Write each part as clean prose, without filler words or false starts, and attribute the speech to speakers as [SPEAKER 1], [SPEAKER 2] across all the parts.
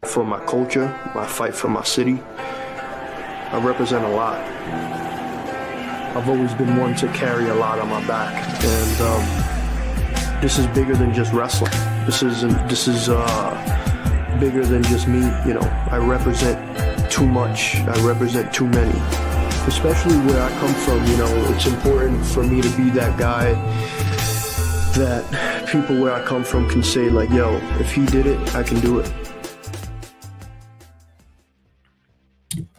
[SPEAKER 1] For my culture, I fight for my city. I represent a lot. I've always been one to carry a lot on my back, and this is bigger than just wrestling. This is bigger than just me. You know, I represent too much. I represent too many. Especially where I come from, you know, it's important for me to be that guy that people where I come from can say, like, yo, if he did it, I can do it.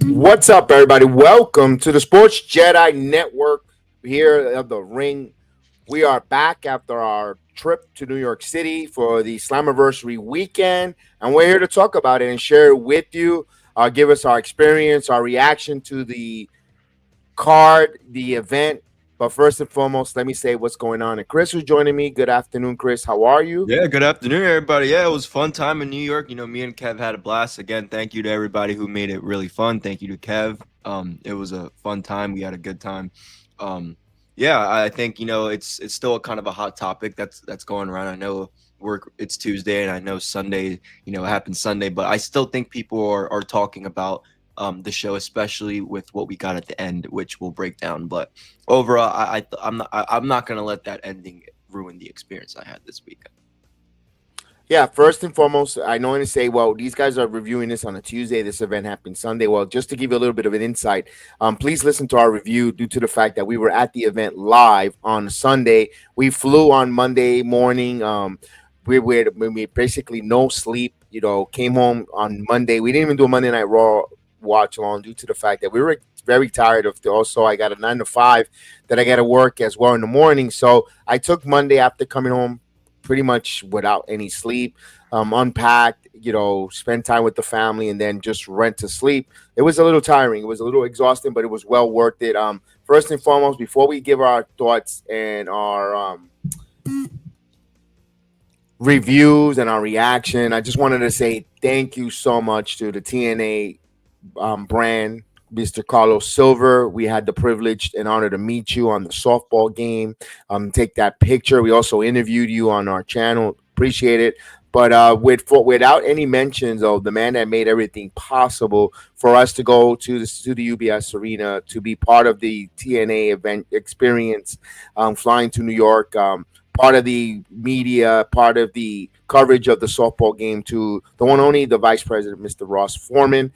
[SPEAKER 2] What's up, everybody? Welcome to the Sports Jedi Network here at the ring. We are back after our trip to New York City for the Slammiversary weekend, and we're here to talk about it and share it with you. Give us our experience, our reaction to the card, the event. But first and foremost, let me say what's going on. And Chris is joining me. Good afternoon, Chris. How are you?
[SPEAKER 3] Yeah, good afternoon, everybody. Yeah, it was a fun time in New York. You know, me and Kev had a blast. Again, thank you to everybody who made it really fun. Thank you to Kev. It was a fun time. We had a good time. Yeah, I think, you know, it's still kind of a hot topic that's going around. I know it's Tuesday, and I know Sunday, you know, it happened Sunday, but I still think people are talking about the show, especially with what we got at the end, which we'll break down. But overall, I'm not gonna let that ending ruin the experience I had this weekend.
[SPEAKER 2] Yeah, first and foremost, I know to say, well, these guys are reviewing this on a Tuesday. This event happened Sunday. Well, just to give you a little bit of an insight, please listen to our review due to the fact that we were at the event live on Sunday. We flew on Monday morning. We basically no sleep. You know, came home on Monday. We didn't even do a Monday Night Raw watch along due to the fact that we were very tired of also I got a 9 to 5 that I got to work as well in the morning. So I took Monday after coming home pretty much without any sleep, unpacked, you know, spend time with the family, and then just went to sleep. It was a little tiring. It was a little exhausting, but it was well worth it. First and foremost, before we give our thoughts and our reviews and our reaction, I just wanted to say thank you so much to the TNA brand, Mr. Carlos Silver. We had the privilege and honor to meet you on the softball game, take that picture. We also interviewed you on our channel. Appreciate it. But without any mentions of the man that made everything possible for us to go to the UBS Arena to be part of the TNA event experience, flying to New York, part of the media, part of the coverage of the softball game, to the one only, the vice president, Mr. Ross Foreman.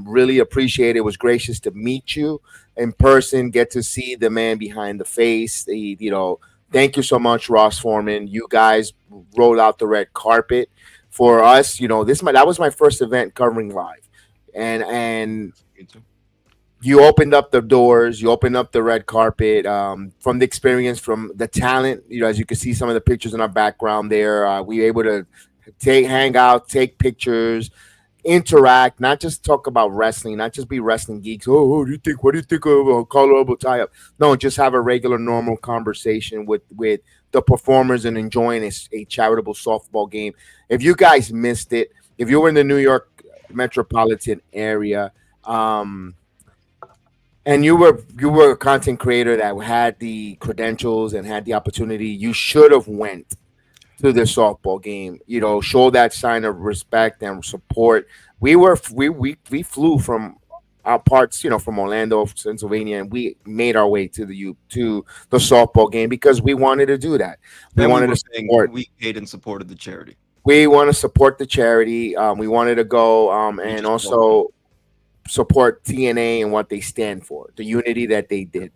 [SPEAKER 2] Really appreciate it. It was gracious to meet you in person, get to see the man behind the face. You know, thank you so much, Ross Foreman. You guys rolled out the red carpet for us. You know, that was my first event covering live, and you opened up the doors, you opened up the red carpet, from the experience, from the talent. You know, as you can see some of the pictures in our background there, we were able to hang out, take pictures, interact, not just talk about wrestling, not just be wrestling geeks. Oh, what do you think of a colorable tie-up? No, just have a regular, normal conversation with the performers and enjoying a charitable softball game. If you guys missed it, if you were in the New York metropolitan area, and you were a content creator that had the credentials and had the opportunity, you should have went to the softball game. You know, show that sign of respect and support. We flew from our parts, you know, from Orlando, Pennsylvania, and we made our way to the softball game because we wanted to do that. We wanted to support.
[SPEAKER 3] We paid and supported the charity.
[SPEAKER 2] We want to support the charity. We wanted to go and also support TNA and what they stand for, the unity that they did.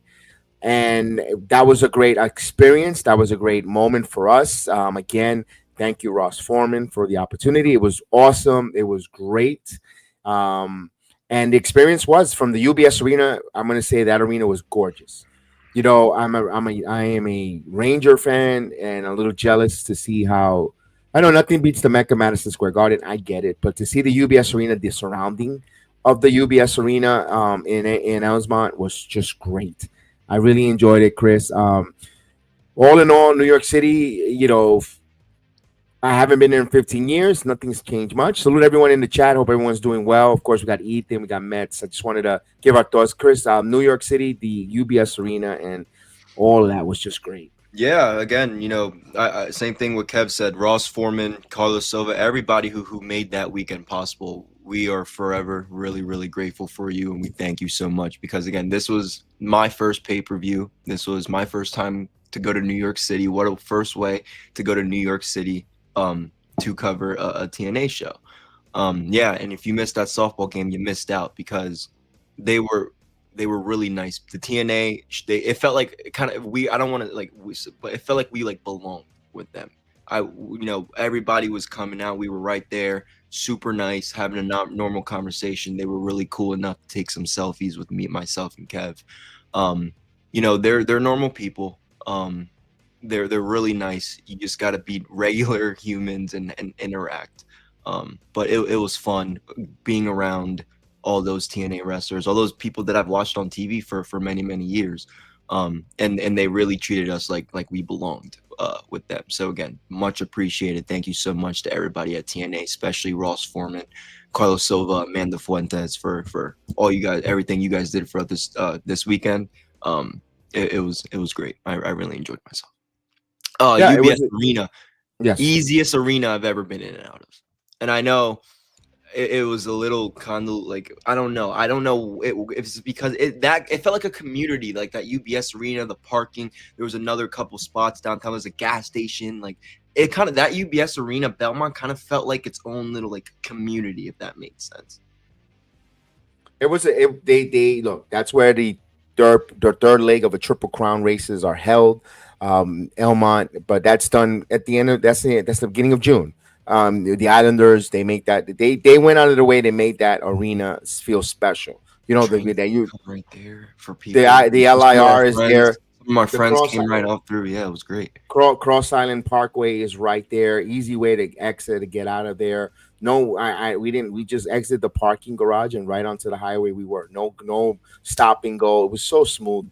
[SPEAKER 2] And that was a great experience. That was a great moment for us. Again, thank you, Ross Foreman, for the opportunity. It was awesome. It was great. And the experience was from the UBS Arena. I'm going to say that arena was gorgeous. You know, I am a Ranger fan and a little jealous to see how, I know nothing beats the Mecca Madison Square Garden. I get it. But to see the UBS Arena, the surrounding of the UBS Arena in Altamont was just great. I really enjoyed it, Chris. All in all, New York City, you know, I haven't been there in 15 years. Nothing's changed much. Salute everyone in the chat. Hope everyone's doing well. Of course, we got Ethan, we got Mets. I just wanted to give our thoughts. Chris, New York City, the UBS Arena, and all of that was just great.
[SPEAKER 3] Yeah, again, same thing what Kev said. Ross Foreman, Carlos Silva, everybody who made that weekend possible. We are forever really, really grateful for you, and we thank you so much because again, this was my first pay-per-view. This was my first time to go to New York City. What a first way to go to New York City to cover a TNA show. Yeah, and if you missed that softball game, you missed out because they were they were really nice. The TNA, it felt like kind of I don't want to but it felt like we like belonged with them. Everybody was coming out. We were right there, super nice, having a normal conversation. They were really cool enough to take some selfies with me, myself, and Kev. They're normal people. They're really nice. You just got to be regular humans and interact. But it was fun being around all those TNA wrestlers, all those people that I've watched on TV for many, many years. And they really treated us like we belonged with them. So again, much appreciated. Thank you so much to everybody at TNA, especially Ross Foreman, Carlos Silva, Amanda Fuentes for all you guys, everything you guys did for this weekend. It was great. I really enjoyed myself.
[SPEAKER 2] Yeah, it
[SPEAKER 3] UBS
[SPEAKER 2] was.
[SPEAKER 3] Arena,
[SPEAKER 2] Yes.
[SPEAKER 3] easiest arena I've ever been in and out of. And I know it was a little kind of like I don't know if it's because it felt like a community, like that UBS Arena, the parking. There was another couple spots downtown. There's a gas station. Like it kind of that UBS Arena, Belmont kind of felt like its own little like community, if that makes sense.
[SPEAKER 2] It was. They look. That's where the third leg of a Triple Crown races are held. Elmont, but that's done at the end of that's the beginning of June. The Islanders, they make that they went out of the way. They made that arena feel special. You know that you
[SPEAKER 3] right there for people.
[SPEAKER 2] the LIR is there.
[SPEAKER 3] Some of my
[SPEAKER 2] The
[SPEAKER 3] friends came right off through. Yeah, it was great.
[SPEAKER 2] Cross Island Parkway is right there. Easy way to exit to get out of there. No, we didn't. We just exit the parking garage and right onto the highway. We were no stop and go. It was so smooth.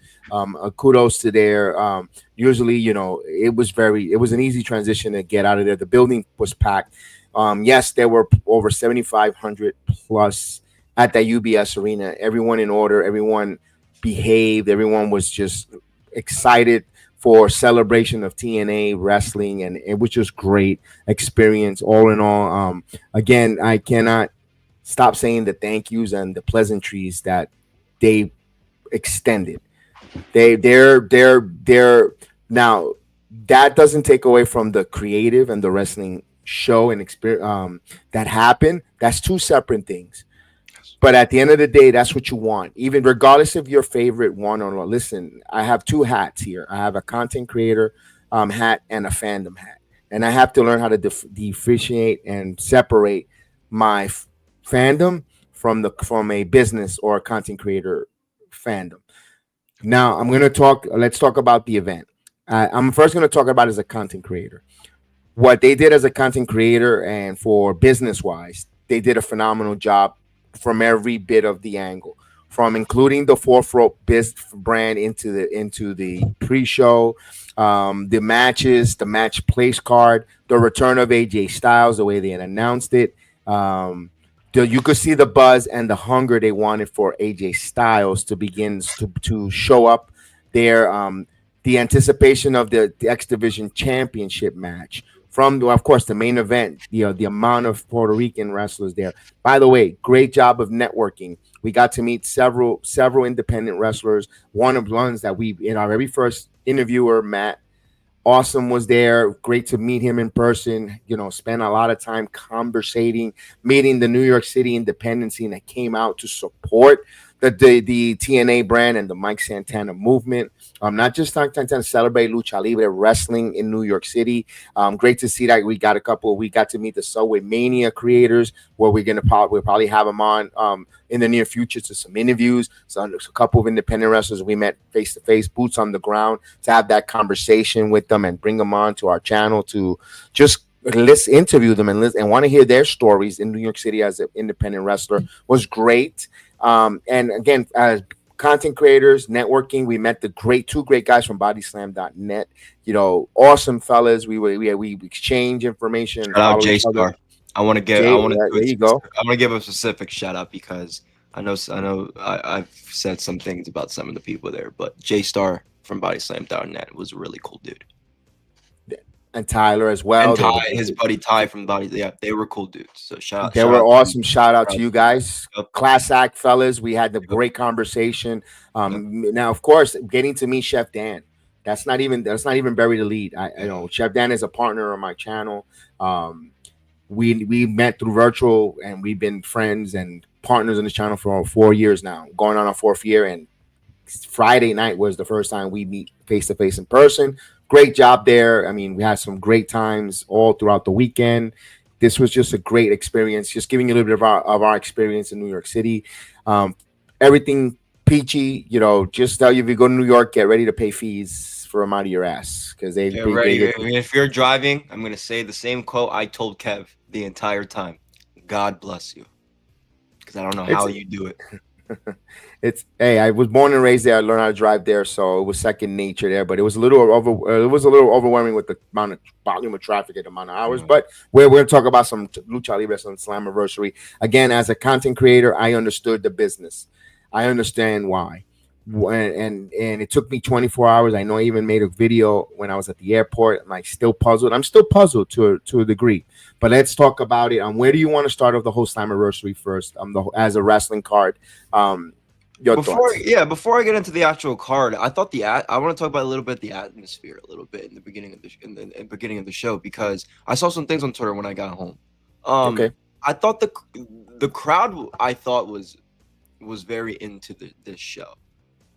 [SPEAKER 2] Kudos to there. Usually, it was an easy transition to get out of there. The building was packed. Yes, there were over 7,500 plus at that UBS Arena. Everyone in order. Everyone behaved. Everyone was just excited for celebration of TNA wrestling, and it was just great experience all in all. Again, I cannot stop saying the thank yous and the pleasantries that they extended. They're now that doesn't take away from the creative and the wrestling show and experience that happened. That's two separate things. But at the end of the day, that's what you want, even regardless of your favorite one or not. Listen, I have two hats here. I have a content creator hat and a fandom hat, and I have to learn how to differentiate and separate my fandom from a business or a content creator fandom. Now let's talk about the event. I'm first going to talk about as a content creator. What they did as a content creator and for business wise, they did a phenomenal job from every bit of the angle, from including the fourth rope brand into the pre-show, the matches, the match place card, the return of AJ Styles, the way they had announced it. You could see the buzz and the hunger they wanted for AJ Styles to begin to show up there. The anticipation of the X Division Championship match. From, of course, the main event, the amount of Puerto Rican wrestlers there. By the way, great job of networking. We got to meet several independent wrestlers. One of the ones that we, in our very first interviewer, Matt Awesome, was there. Great to meet him in person. Spent a lot of time conversating, meeting the New York City independent scene that came out to support the TNA brand and the Mike Santana movement. Not just trying to celebrate Lucha Libre wrestling in New York City. Great to see that we got to meet the Subway Mania creators, where we'll probably have them on in the near future to some interviews. So a couple of independent wrestlers we met face to face, boots on the ground, to have that conversation with them and bring them on to our channel to just let's interview them and want to hear their stories in New York City as an independent wrestler was great. And again, as content creators, networking, we met two great guys from bodyslam.net. Awesome fellas. We exchange information.
[SPEAKER 3] Shout out J-Star. I want to give a specific shout out because I know I've said some things about some of the people there, but J-Star from bodyslam.net was a really cool dude.
[SPEAKER 2] and Tyler as well.
[SPEAKER 3] And Ty, his buddy Ty from Body. Yeah, they were cool dudes. So
[SPEAKER 2] They
[SPEAKER 3] shout
[SPEAKER 2] were
[SPEAKER 3] out
[SPEAKER 2] awesome. Shout out to you guys.
[SPEAKER 3] Yep.
[SPEAKER 2] Class act fellas. We had the
[SPEAKER 3] Yep.
[SPEAKER 2] great conversation. Now, of course, getting to meet Chef Dan. That's not even bury the lead. I know Chef Dan is a partner on my channel. We met through virtual, and we've been friends and partners on this channel for 4 years now, going on our 4th year. And Friday night was the first time we meet face to face in person. Great job there. I mean, we had some great times all throughout the weekend. This was just a great experience. Just giving you a little bit of our experience in New York City. Everything peachy. You know, just tell you if you go to New York, get ready to pay fees for them out of your ass because they
[SPEAKER 3] get ready. If you're driving, I'm gonna say the same quote I told Kev the entire time. God bless you, because I don't know how you do it.
[SPEAKER 2] Hey, I was born and raised there. I learned how to drive there, so it was second nature there. But it was a little overwhelming with the amount of volume of traffic and the amount of hours. But we're going to talk about some Lucha Libre Wrestling Slammiversary. Again, as a content creator, I understood the business. I understand why. And it took me 24 hours. I know I even made a video when I was at the airport. I'm like still puzzled. I'm still puzzled to a degree. But let's talk about it. Where do you want to start off the whole Slammiversary first? As a wrestling card. Before
[SPEAKER 3] I get into the actual card, I thought I want to talk about a little bit the atmosphere a little bit in the beginning of the show, because I saw some things on Twitter when I got home.
[SPEAKER 2] Okay.
[SPEAKER 3] I thought the crowd was very into this show.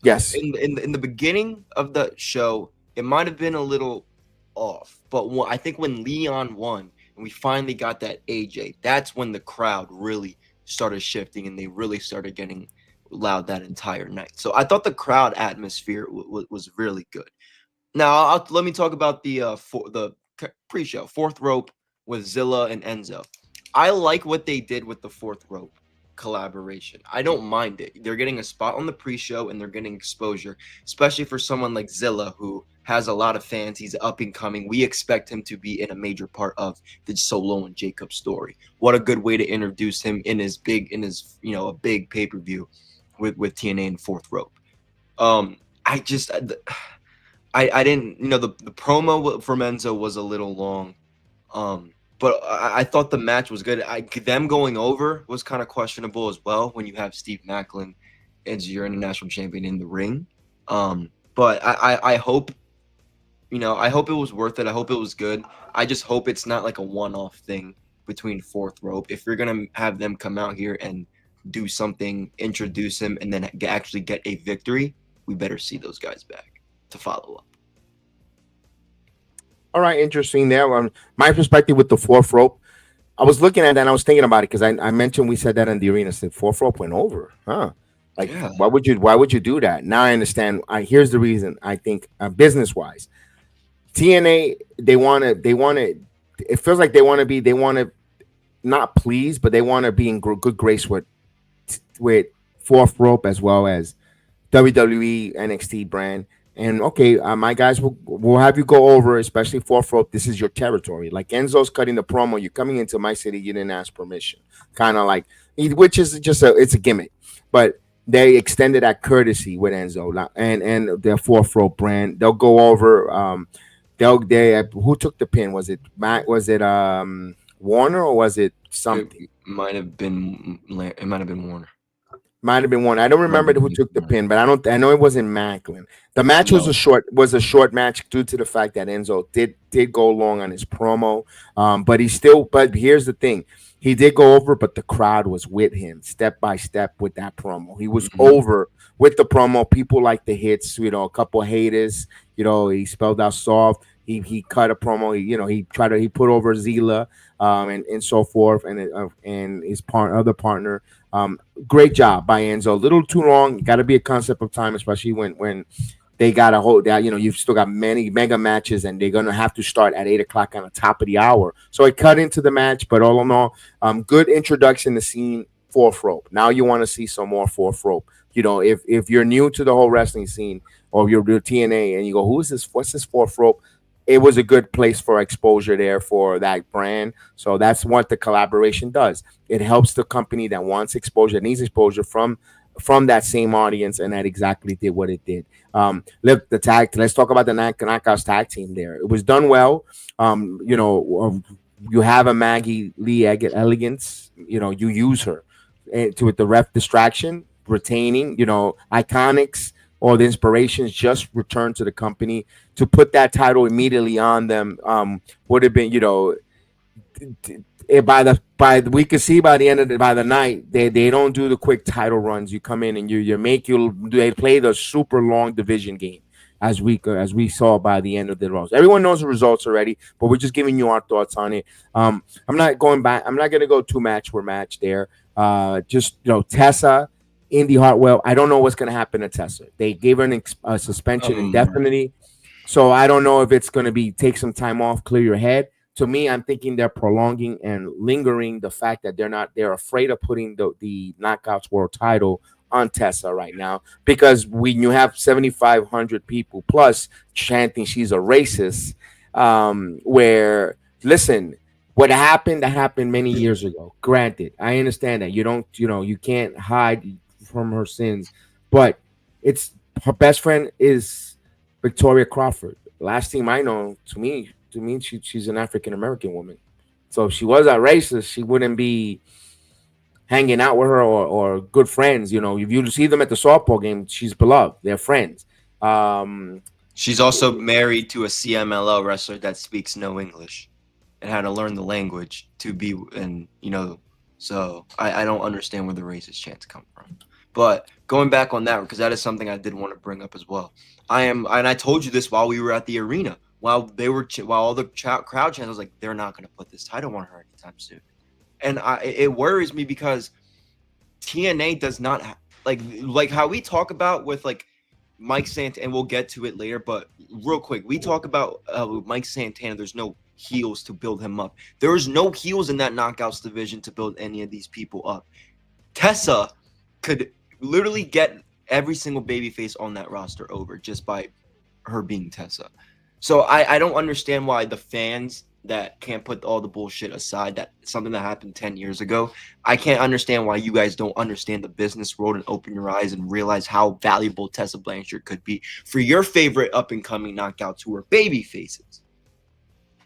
[SPEAKER 2] Yes.
[SPEAKER 3] In the beginning of the show, it might have been a little off, but I think when Leon won and we finally got that AJ, that's when the crowd really started shifting and they really started getting loud that entire night. So I thought the crowd atmosphere was really good. Now let me talk about the pre-show 4th rope with Zilla and Enzo. I like what they did with the 4th rope collaboration. I don't mind it. They're getting a spot on the pre-show and they're getting exposure, especially for someone like Zilla who has a lot of fans. He's up and coming. We expect him to be in a major part of the Solo and Jacob story. What a good way to introduce him in his a big pay-per-view with TNA and 4th rope. I didn't, the promo from Enzo was a little long. But I thought the match was good. Them going over was kind of questionable as well when you have Steve Macklin as your international champion in the ring. But I hope, I hope it was worth it. I hope it was good. I just hope it's not like a one-off thing between 4th rope. If you're going to have them come out here and do something, introduce him, and then actually get a victory, we better see those guys back to follow up.
[SPEAKER 2] All right, interesting there. My perspective with the 4th rope, I was looking at that and I was thinking about it because I mentioned we said that in the arena. I said 4th rope went over, huh? Like, yeah. Why would you do that? Now I understand. Here's the reason. I think business wise, TNA they want to. It feels like they want to not please, but they want to be in good grace with 4th rope as well as WWE NXT brand. And okay, my guys will have you go over, especially 4th rope. This is your territory. Like Enzo's cutting the promo. You're coming into my city. You didn't ask permission. Kind of like, which is just it's a gimmick. But they extended that courtesy with Enzo and their 4th rope brand. They'll go over. Who took the pin? Was it Matt? Was it Warner or was it something?
[SPEAKER 3] It might have been Warner.
[SPEAKER 2] Might have been one. I don't remember who took the pin, but I know it wasn't Macklin. The match was a short match due to the fact that Enzo did go long on his promo. But here's the thing. He did go over, but the crowd was with him step by step with that promo. He was over with the promo. People like the hits, a couple of haters, he spelled out soft. He cut a promo. He put over Zila and so forth, and his other partner. Great job by Enzo. A little too long. Got to be a concept of time, especially when they got to hold that. You've still got many mega matches, and they're gonna have to start at 8 o'clock on the top of the hour. So it cut into the match, but all in all, good introduction to scene 4th rope. Now you want to see some more 4th rope. If you're new to the whole wrestling scene or you're TNA and you go, who is this? What's this 4th rope? It was a good place for exposure there for that brand. So that's what the collaboration does. It helps the company that wants exposure, needs exposure from from that same audience, and that exactly did what it did. Look, the tag. Let's talk about the Knockouts tag team. There, it was done well. You have a Maggie Lee Elegance. You use her with the ref distraction, retaining. Iconics or the inspirations just returned to the company. To put that title immediately on them would have been, we could see by the end of by the night they don't do the quick title runs. You come in and they play the super long division game as we saw by the end of the Raws. Everyone knows the results already, but we're just giving you our thoughts on it. I'm not going back. I'm not going to go too match for match there. Tessa, Indy Hartwell. I don't know what's going to happen to Tessa. They gave her a suspension indefinitely, so I don't know if it's going to take some time off, clear your head. To me, I'm thinking they're prolonging and lingering the fact that they're afraid of putting the Knockouts World title on Tessa right now, because when you have 7,500 people plus chanting she's a racist, where, listen, what happened that happened many years ago. Granted, I understand that you can't hide from her sins, but it's her best friend is Victoria Crawford. Last team I know, to me, she's an African American woman. So if she was a racist, she wouldn't be hanging out with her or good friends. If you see them at the softball game, she's beloved. They're friends.
[SPEAKER 3] She's also married to a CMLL wrestler that speaks no English and had to learn the language to be, so I don't understand where the racist chants come from. But going back on that, because that is something I did want to bring up as well. And I told you this while we were at the arena. While all the crowd chants, I was like, they're not going to put this title on her anytime soon. And it worries me because TNA does not like how we talk about with like Mike Santana, and we'll get to it later. But real quick, we talk about Mike Santana. There's no heels to build him up. There is no heels in that Knockouts division to build any of these people up. Tessa could literally get every single babyface on that roster over just by her being Tessa. So I don't understand why the fans that can't put all the bullshit aside, that something that happened 10 years ago, I can't understand why you guys don't understand the business world and open your eyes and realize how valuable Tessa Blanchard could be for your favorite up-and-coming knockouts who are baby faces.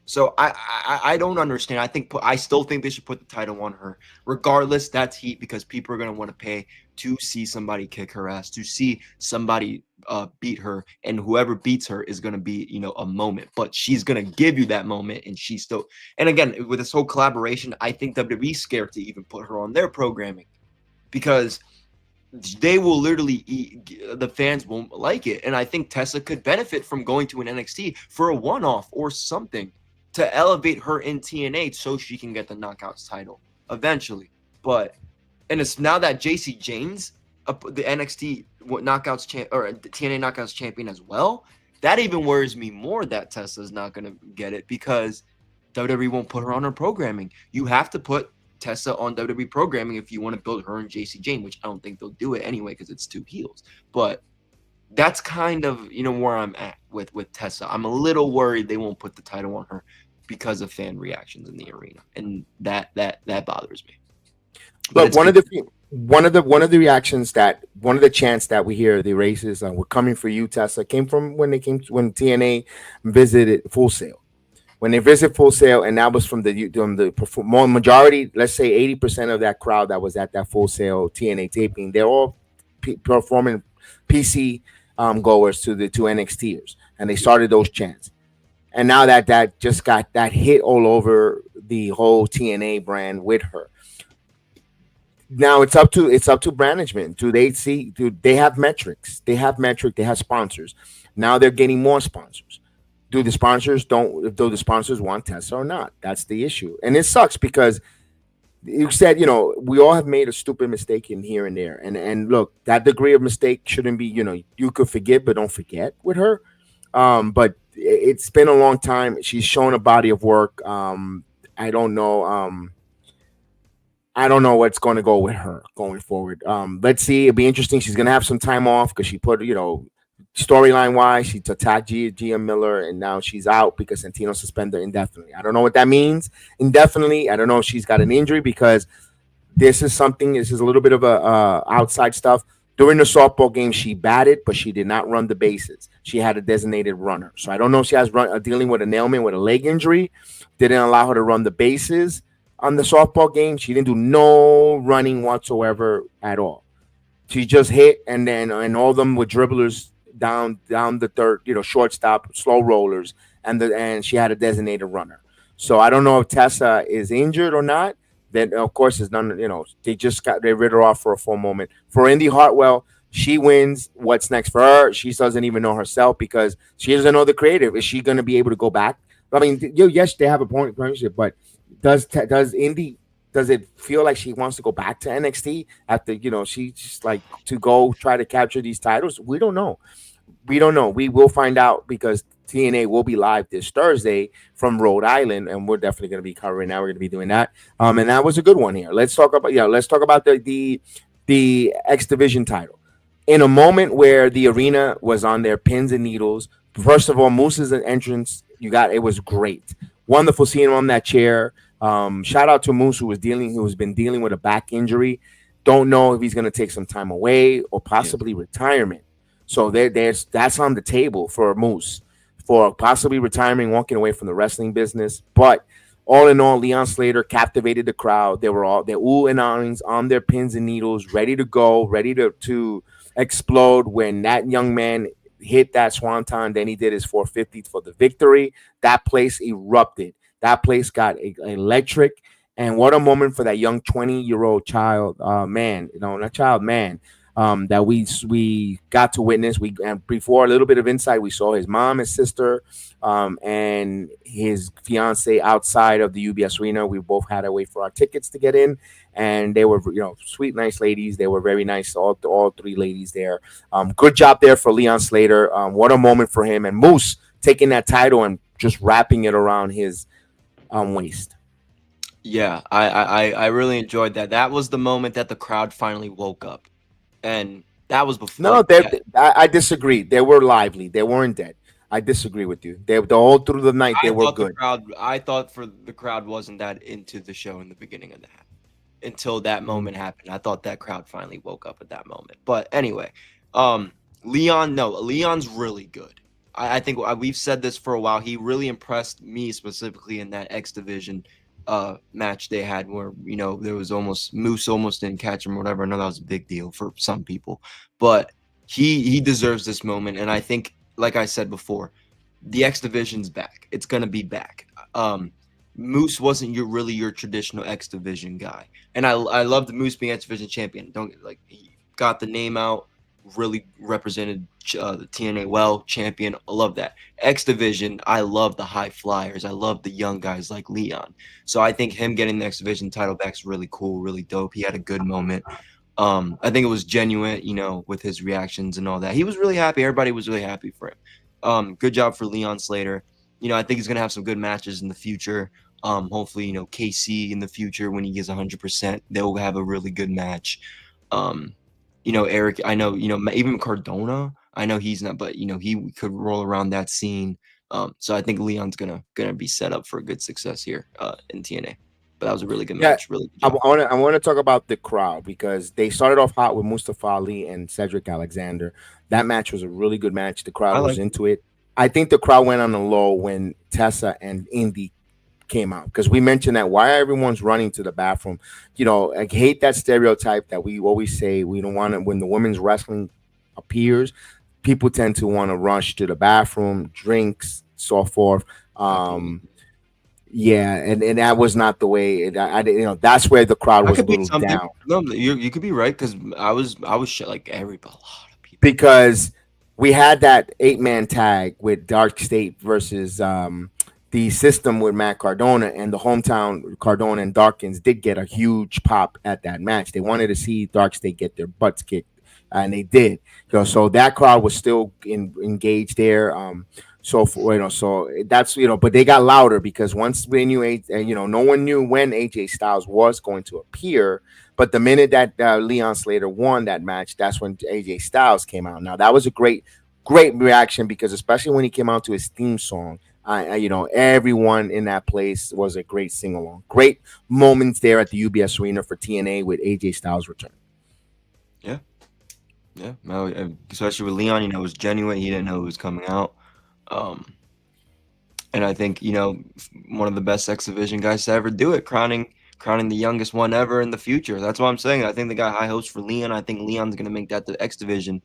[SPEAKER 3] So I don't understand. I still think they should put the title on her. Regardless, that's heat because people are going to want to pay to see somebody kick her ass, to see somebody beat her, and whoever beats her is going to be, a moment. But she's going to give you that moment, and she's still. And again, with this whole collaboration, I think WWE's scared to even put her on their programming because they will literally the fans won't like it. And I think Tessa could benefit from going to an NXT for a one-off or something to elevate her in TNA so she can get the Knockouts title eventually. And it's now that JC Jane's the NXT Knockouts or the TNA Knockouts champion as well, that even worries me more that Tessa's not going to get it because WWE won't put her on her programming. You have to put Tessa on WWE programming if you want to build her and JC Jane, which I don't think they'll do it anyway because it's two heels. But that's kind of, where I'm at with Tessa. I'm a little worried they won't put the title on her because of fan reactions in the arena, and that bothers me.
[SPEAKER 2] But one of the reactions one of the chants that we hear, the races, we're coming for you, Tessa, came from when TNA visited Full Sail. When they visit Full Sail, and that was from the majority, let's say 80% of that crowd that was at that Full Sail TNA taping, they're all performing PC goers to NXTers, and they started those chants. And now that just got that hit all over the whole TNA brand with her. Now it's up to management. Do they have metrics? They have sponsors. Now they're getting more sponsors. Do the sponsors want Tessa or not? That's the issue. And it sucks because you said, we all have made a stupid mistake in here and there. And look, that degree of mistake shouldn't be, you could forgive, but don't forget with her. But it's been a long time. She's shown a body of work. I don't know. I don't know what's going to go with her going forward. Let's see. It'll be interesting. She's going to have some time off because she put, storyline wise, she attacked Gia Miller, and now she's out because Santino suspended her indefinitely. I don't know what that means. Indefinitely. I don't know if she's got an injury because this is a little bit of a outside stuff. During the softball game, she batted, but she did not run the bases. She had a designated runner. So I don't know if she has dealing with an ailment with a leg injury. Didn't allow her to run the bases on the softball game. She didn't do no running whatsoever at all. She just hit, and all of them were dribblers down the third, shortstop, slow rollers, and she had a designated runner. So I don't know if Tessa is injured or not. Then of course it's none. They rid her off for a full moment. For Indy Hartwell, she wins. What's next for her? She doesn't even know herself because she doesn't know the creative. Is she going to be able to go back? I mean, yes, they have a partnership, but does Indy, does it feel like she wants to go back to NXT after she just like to go try to capture these titles? We don't know. We don't know. We will find out because TNA will be live this Thursday from Rhode Island, and we're definitely going to be covering that. We're going to be doing that. And that was a good one here. Let's talk about the X Division title. In a moment where the arena was on their pins and needles, first of all, Moose's entrance, it was great. Wonderful seeing him on that chair. Shout out to Moose, who's been dealing with a back injury. Don't know if he's going to take some time away or possibly retirement. So that's on the table for Moose, for possibly retiring, walking away from the wrestling business. But all in all, Leon Slater captivated the crowd. They were all ooh and ahhings on their pins and needles, ready to go, ready to explode when that young man hit that swanton. Then he did his 450 for the victory. That place erupted. That place got electric. And what a moment for that young 20-year-old child, man, not child, man, that we got to witness. And before a little bit of insight, we saw his mom, his sister, and his fiance outside of the UBS arena. We both had to wait for our tickets to get in, and they were, sweet, nice ladies. They were very nice, all three ladies there. Good job there for Leon Slater. What a moment for him, and Moose taking that title and just wrapping it around his waist.
[SPEAKER 3] Yeah, I really enjoyed that. That was the moment that the crowd finally woke up. And that was before.
[SPEAKER 2] No, I disagree. They were lively. They weren't dead. I disagree with you. The whole through the night they were good.
[SPEAKER 3] I thought the crowd wasn't that into the show in the beginning of that until that moment happened. I thought that crowd finally woke up at that moment. But anyway, Leon's really good. I think we've said this for a while. He really impressed me specifically in that X Division match they had where there was Moose almost didn't catch him or whatever. I know that was a big deal for some people, but he deserves this moment. And I think, like I said before, the X Division's back. It's gonna be back. Moose wasn't your traditional X Division guy, and I love the Moose being X Division champion. He got the name out, really represented the TNA well, champion. I love that. X Division, I love the high flyers. I love the young guys like Leon. So I think him getting the X Division title back is really cool, really dope. He had a good moment. I think it was genuine, with his reactions and all that. He was really happy. Everybody was really happy for him. Good job for Leon Slater. I think he's going to have some good matches in the future. Hopefully, KC in the future when he gets 100%, they'll have a really good match. Eric, I know, even Cardona, I know he's not, but he could roll around that scene. So I think Leon's gonna be set up for a good success here in TNA. But that was a really good match. Really good job.
[SPEAKER 2] I want to talk about the crowd because they started off hot with Mustafa Ali and Cedric Alexander. That match was a really good match. The crowd was into it. I think the crowd went on the low when Tessa and Indy came out because we mentioned that why everyone's running to the bathroom. I hate that stereotype that we always say we don't want it when the women's wrestling appears. People tend to want to rush to the bathroom, drinks, so forth. Yeah, and that was not the way. That's where the crowd was a little down.
[SPEAKER 3] No, you could be right because I was like everybody, a lot of people,
[SPEAKER 2] because we had that 8-man tag with Dark State versus the system with Matt Cardona, and the hometown Cardona and Dawkins did get a huge pop at that match. They wanted to see Dark State get their butts kicked, and they did. So that crowd was still engaged there. So that's but they got louder because once we knew, no one knew when AJ Styles was going to appear. But the minute that Leon Slater won that match, that's when AJ Styles came out. Now that was a great reaction because especially when he came out to his theme song. Everyone in that place was a great sing-along. Great moments there at the UBS Arena for TNA with AJ Styles' return.
[SPEAKER 3] Yeah. Yeah, no, especially with Leon, it was genuine. He didn't know it was coming out. Um, and I think, one of the best X Division guys to ever do it, crowning the youngest one ever in the future. That's what I'm saying. I think they got high hopes for Leon. I think Leon's gonna make that the X Division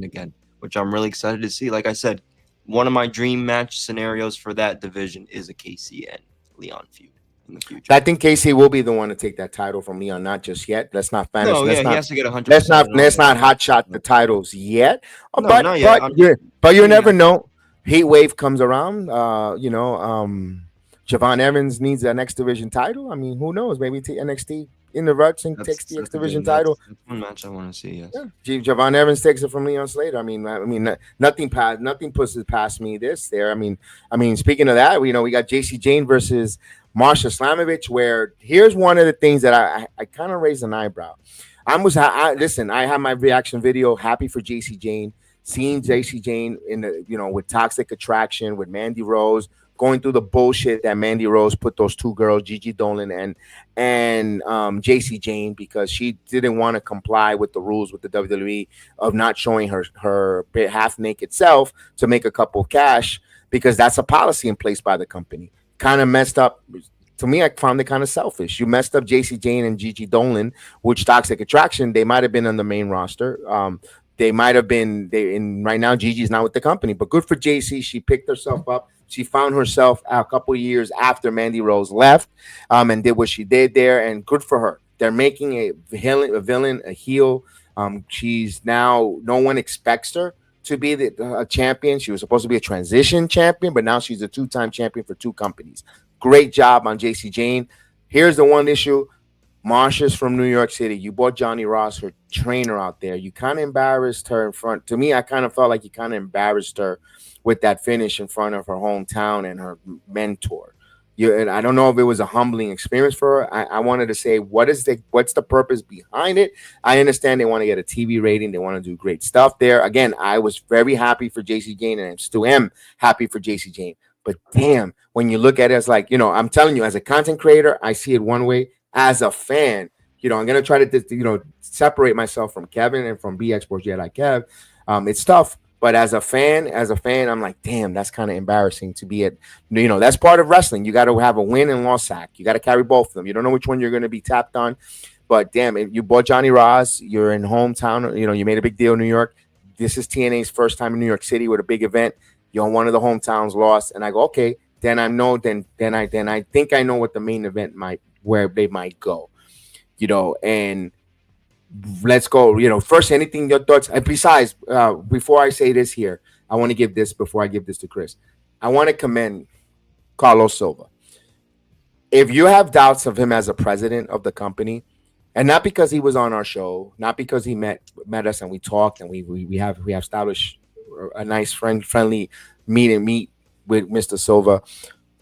[SPEAKER 3] again, which I'm really excited to see. Like I said, one of my dream match scenarios for that division is a KC and Leon feud in the future.
[SPEAKER 2] I think Casey will be the one to take that title from Leon. Not just yet. Let's not
[SPEAKER 3] No,
[SPEAKER 2] fantasy.
[SPEAKER 3] yeah,
[SPEAKER 2] Let's
[SPEAKER 3] he
[SPEAKER 2] not.
[SPEAKER 3] has to get 100% in
[SPEAKER 2] Let's
[SPEAKER 3] order.
[SPEAKER 2] not hot shot the titles yet.
[SPEAKER 3] No, not yet.
[SPEAKER 2] But
[SPEAKER 3] I'm just
[SPEAKER 2] you
[SPEAKER 3] saying he
[SPEAKER 2] never
[SPEAKER 3] has.
[SPEAKER 2] know. Heat wave comes around. Javon Evans needs an X Division title. I mean, who knows? Maybe NXT in the ruts and takes the X
[SPEAKER 3] That's a good
[SPEAKER 2] Division
[SPEAKER 3] match.
[SPEAKER 2] title.
[SPEAKER 3] That's one match I want to see.
[SPEAKER 2] Yeah,
[SPEAKER 3] Yes.
[SPEAKER 2] Javon Evans takes it from Leon Slater. Nothing pushes past me. Speaking of that, we got JC Jane versus Marsha Slamovich. Where here's one of the things that I kind of raised an eyebrow. Listen. I have my reaction video. Happy for JC Jane. Seeing JC Jane in the with Toxic Attraction with Mandy Rose, going through the bullshit that Mandy Rose put those two girls, Gigi Dolan and JC Jane, because she didn't want to comply with the rules with the WWE of not showing her half naked self to make a couple of cash, because that's a policy in place by the company. Kind of messed up. To me, I found it kind of selfish. You messed up JC Jane and Gigi Dolan, which Toxic Attraction, they might have been on the main roster. They might have been. Right now, Gigi's not with the company, but good for JC. She picked herself up. She found herself a couple of years after Mandy Rose left, and did what she did there, and good for her. They're making a villain, a heel. She's now, no one expects her to be a champion. She was supposed to be a transition champion, but now she's a two-time champion for two companies. Great job on JC Jane. Here's the one issue. Marsha's from New York City. You bought Johnny Ross, her trainer, out there. You kind of embarrassed her in front. To me, I kind of felt like you kind of embarrassed her with that finish in front of her hometown and her mentor. And I don't know if it was a humbling experience for her. I wanted to say, what's the purpose behind it? I understand they want to get a TV rating. They want to do great stuff there. Again, I was very happy for JC Jane, and I still am happy for JC Jane. But damn, when you look at it, it's like, I'm telling you, as a content creator, I see it one way. As a fan, I'm gonna try to separate myself from Kevin and from BX Sports Jedi Kev. It's tough, but as a fan, I'm like, damn, that's kind of embarrassing to be at. That's part of wrestling. You got to have a win and loss act. You got to carry both of them. You don't know which one you're going to be tapped on. But damn, if you bought Johnny Ross, you're in hometown. You made a big deal in New York. This is TNA's first time in New York City with a big event. You're on one of the hometowns, lost, and I go, okay. Then I know. Then I think I know what the main event where they might go, and let's go. First, anything, your thoughts. And besides, before I say this here, I want to give this before I give this to Chris. I want to commend Carlos Silva. If you have doubts of him as a president of the company, and not because he was on our show, not because he met us and we talked and we have established a nice friendly meet with Mr. Silva.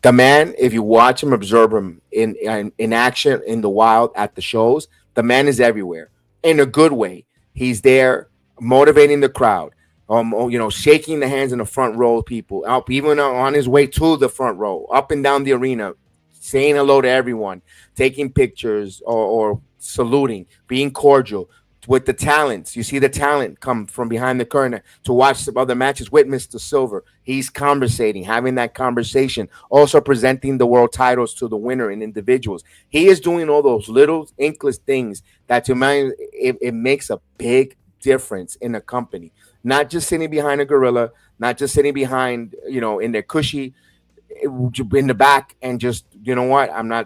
[SPEAKER 2] The man, if you watch him, observe him in action in the wild at the shows, the man is everywhere in a good way. He's there motivating the crowd, shaking the hands in the front row of people, up even on his way to the front row, up and down the arena, saying hello to everyone, taking pictures or saluting, being cordial. With the talents, you see the talent come from behind the curtain to watch some other matches with Mr. Silver. He's conversating, having that conversation, also presenting the world titles to the winner and individuals. He is doing all those little inkless things that, to me, it makes a big difference in a company. Not just sitting behind a gorilla, not just sitting behind, in their cushy in the back and just,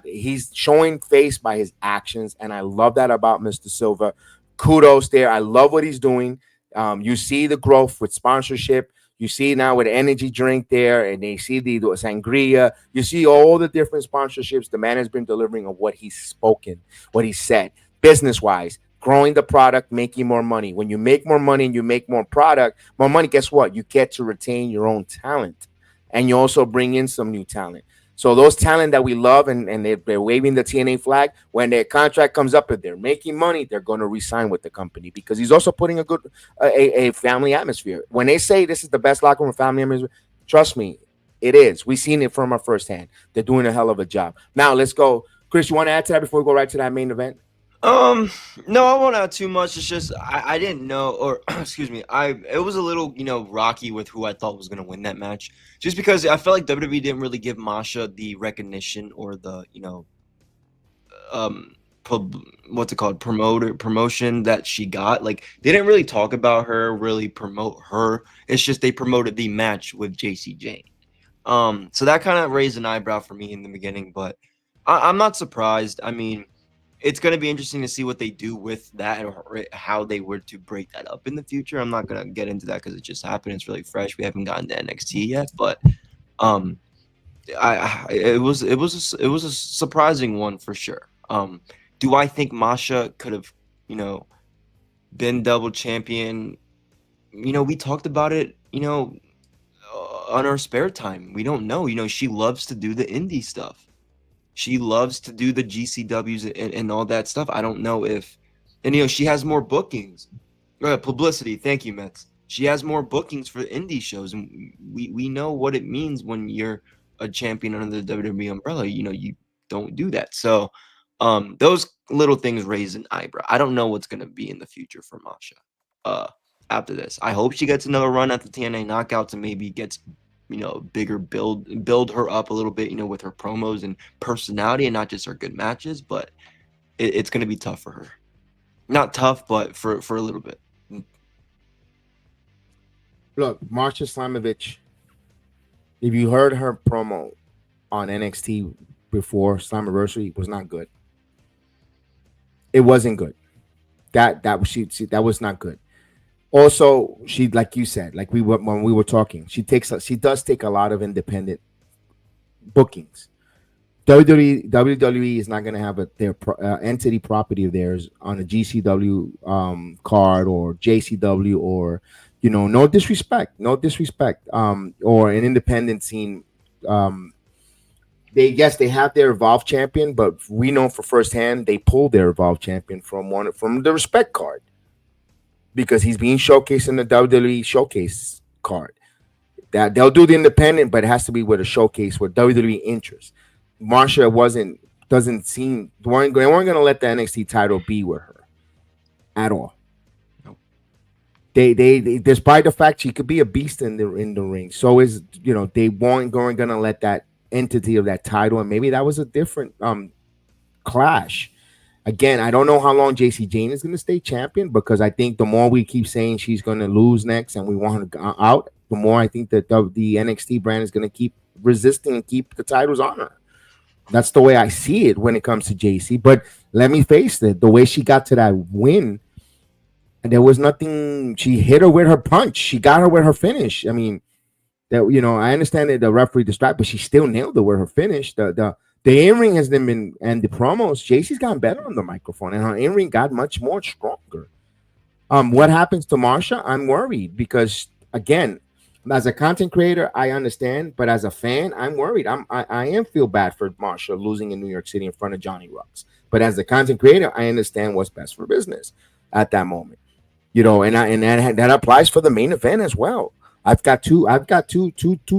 [SPEAKER 2] he's showing face by his actions. And I love that about Mr. Silva. Kudos there. I love what he's doing. You see the growth with sponsorship. You see now with energy drink there, and they see the sangria. You see all the different sponsorships the man has been delivering of what he's spoken, what he said, business-wise, growing the product, making more money. When you make more money and you make more product, more money, guess what? You get to retain your own talent, and you also bring in some new talent. So those talent that we love and they're waving the TNA flag, when their contract comes up, if they're making money, they're going to re-sign with the company, because he's also putting a family atmosphere. When they say this is the best locker room family atmosphere, trust me, it is. We've seen it from our first hand. They're doing a hell of a job. Now let's go. Chris, you want to add to that before we go right to that main event?
[SPEAKER 3] No, I won't add too much. It's just I didn't know, or excuse me, it was a little rocky with who I thought was gonna win that match, just because I felt like WWE didn't really give Masha the recognition or the um what's it called, promotion that she got. Like, they didn't really talk about her, really promote her. It's just they promoted the match with JC Jane. So that kind of raised an eyebrow for me in the beginning, but I'm not surprised. I mean, it's going to be interesting to see what they do with that, or how they were to break that up in the future. I'm not going to get into that because it just happened. It's really fresh. We haven't gotten to NXT yet, but um, it was a surprising one for sure. Do I think Masha could have, you know, been double champion? We talked about it, on our spare time. We don't know. She loves to do the indie stuff. She loves to do the GCWs and all that stuff. I don't know if, and she has more bookings, publicity. Thank you, Mets. She has more bookings for indie shows, and we know what it means when you're a champion under the WWE umbrella. You don't do that. So, those little things raise an eyebrow. I don't know what's gonna be in the future for Masha. After this, I hope she gets another run at the TNA Knockouts and maybe gets bigger, build her up a little bit, with her promos and personality, and not just her good matches. But it's going to be tough for her. Not tough, but for a little bit.
[SPEAKER 2] Look, Marsha Slamovich, if you heard her promo on NXT before Slammiversary, was not good. It wasn't good. That was not good. Also, she, like you said, like when we were talking, she does take a lot of independent bookings. WWE is not going to have their entity property of theirs on a GCW card or JCW, or no disrespect, or an independent scene. They have their Evolve champion, but we know for firsthand they pulled their Evolve champion from the respect card, because he's being showcased in the WWE showcase card. That they'll do the independent, but it has to be with a showcase with WWE interest. Marsha they weren't going to let the NXT title be with her at all.
[SPEAKER 3] Nope.
[SPEAKER 2] They despite the fact she could be a beast in the ring, so is they weren't going to let that entity of that title, and maybe that was a different clash. Again, I don't know how long JC Jane is going to stay champion, because I think the more we keep saying she's going to lose next and we want her to go out, the more I think that the NXT brand is going to keep resisting and keep the titles on her. That's the way I see it when it comes to JC. But let me face it, the way she got to that win, there was nothing. She hit her with her punch. She got her with her finish. I mean, that I understand that the referee distracted, but she still nailed it with her finish. The in-ring has been, and the promos, JC's gotten better on the microphone, and her in-ring got much more stronger. What happens to Marsha? I'm worried, because again, as a content creator, I understand, but as a fan, I'm worried. I am feel bad for Marsha losing in New York City in front of Johnny Rocks. But as a content creator, I understand what's best for business at that moment. And that applies for the main event as well. I've got two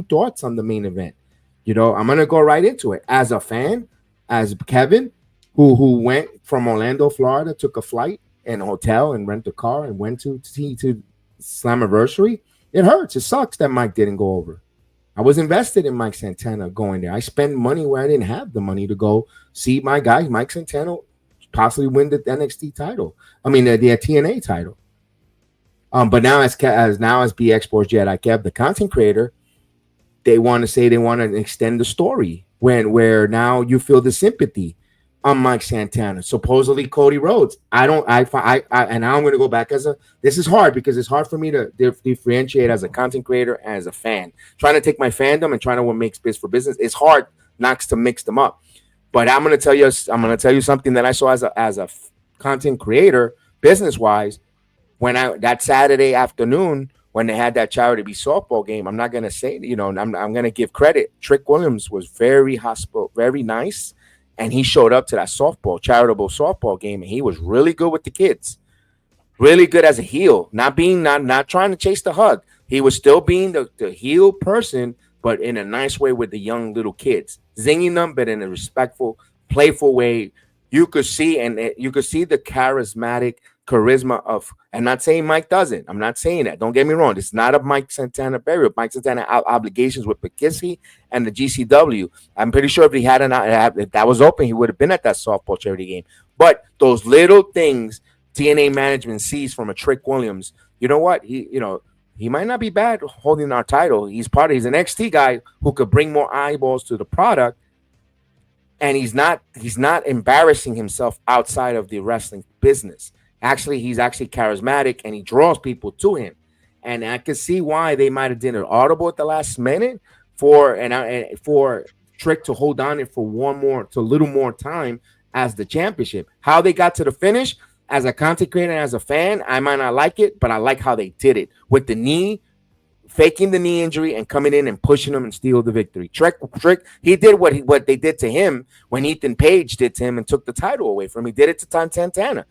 [SPEAKER 2] thoughts on the main event. I'm gonna go right into it. As a fan, as Kevin, who went from Orlando, Florida, took a flight and a hotel and rent a car and went to Slammiversary. It hurts. It sucks that Mike didn't go over. I was invested in Mike Santana going there. I spent money where I didn't have the money to go see my guy, Mike Santana, possibly win the NXT title. I mean, the TNA title. But now as BX Sports Jedi Kev, the content creator, they want to extend the story where now you feel the sympathy on Mike Santana, supposedly Cody Rhodes. And now I'm going to go back this is hard, because it's hard for me to differentiate as a content creator and as a fan. Trying to take my fandom and trying to what makes biz for business. It's hard not to mix them up. But I'm going to tell you something that I saw as a content creator, business wise, when that Saturday afternoon when they had that charity softball game. I'm not going to say, I'm going to give credit. Trick Williams was very nice. And he showed up to that charitable softball game, and he was really good with the kids. Really good as a heel, not trying to chase the hug. He was still being the heel person, but in a nice way with the young little kids, zinging them, but in a respectful, playful way, you could see, and you could see the charisma of, and not saying Mike doesn't. I'm not saying that. Don't get me wrong. This is not a Mike Santana burial. Mike Santana obligations with Poughkeepsie and the GCW. I'm pretty sure if he had if that was open, he would have been at that softball charity game. But those little things TNA management sees from a Trick Williams, you know what? He might not be bad holding our title. He's an NXT guy who could bring more eyeballs to the product, and he's not embarrassing himself outside of the wrestling business. Actually, he's actually charismatic, and he draws people to him. And I can see why they might have done an audible at the last minute for Trick to hold on it for a little more time as the championship. How they got to the finish, as a content creator and as a fan, I might not like it, but I like how they did it with the knee, faking the knee injury and coming in and pushing him and steal the victory. Trick, he did what they did to him when Ethan Page did to him and took the title away from him. He did it to Santana,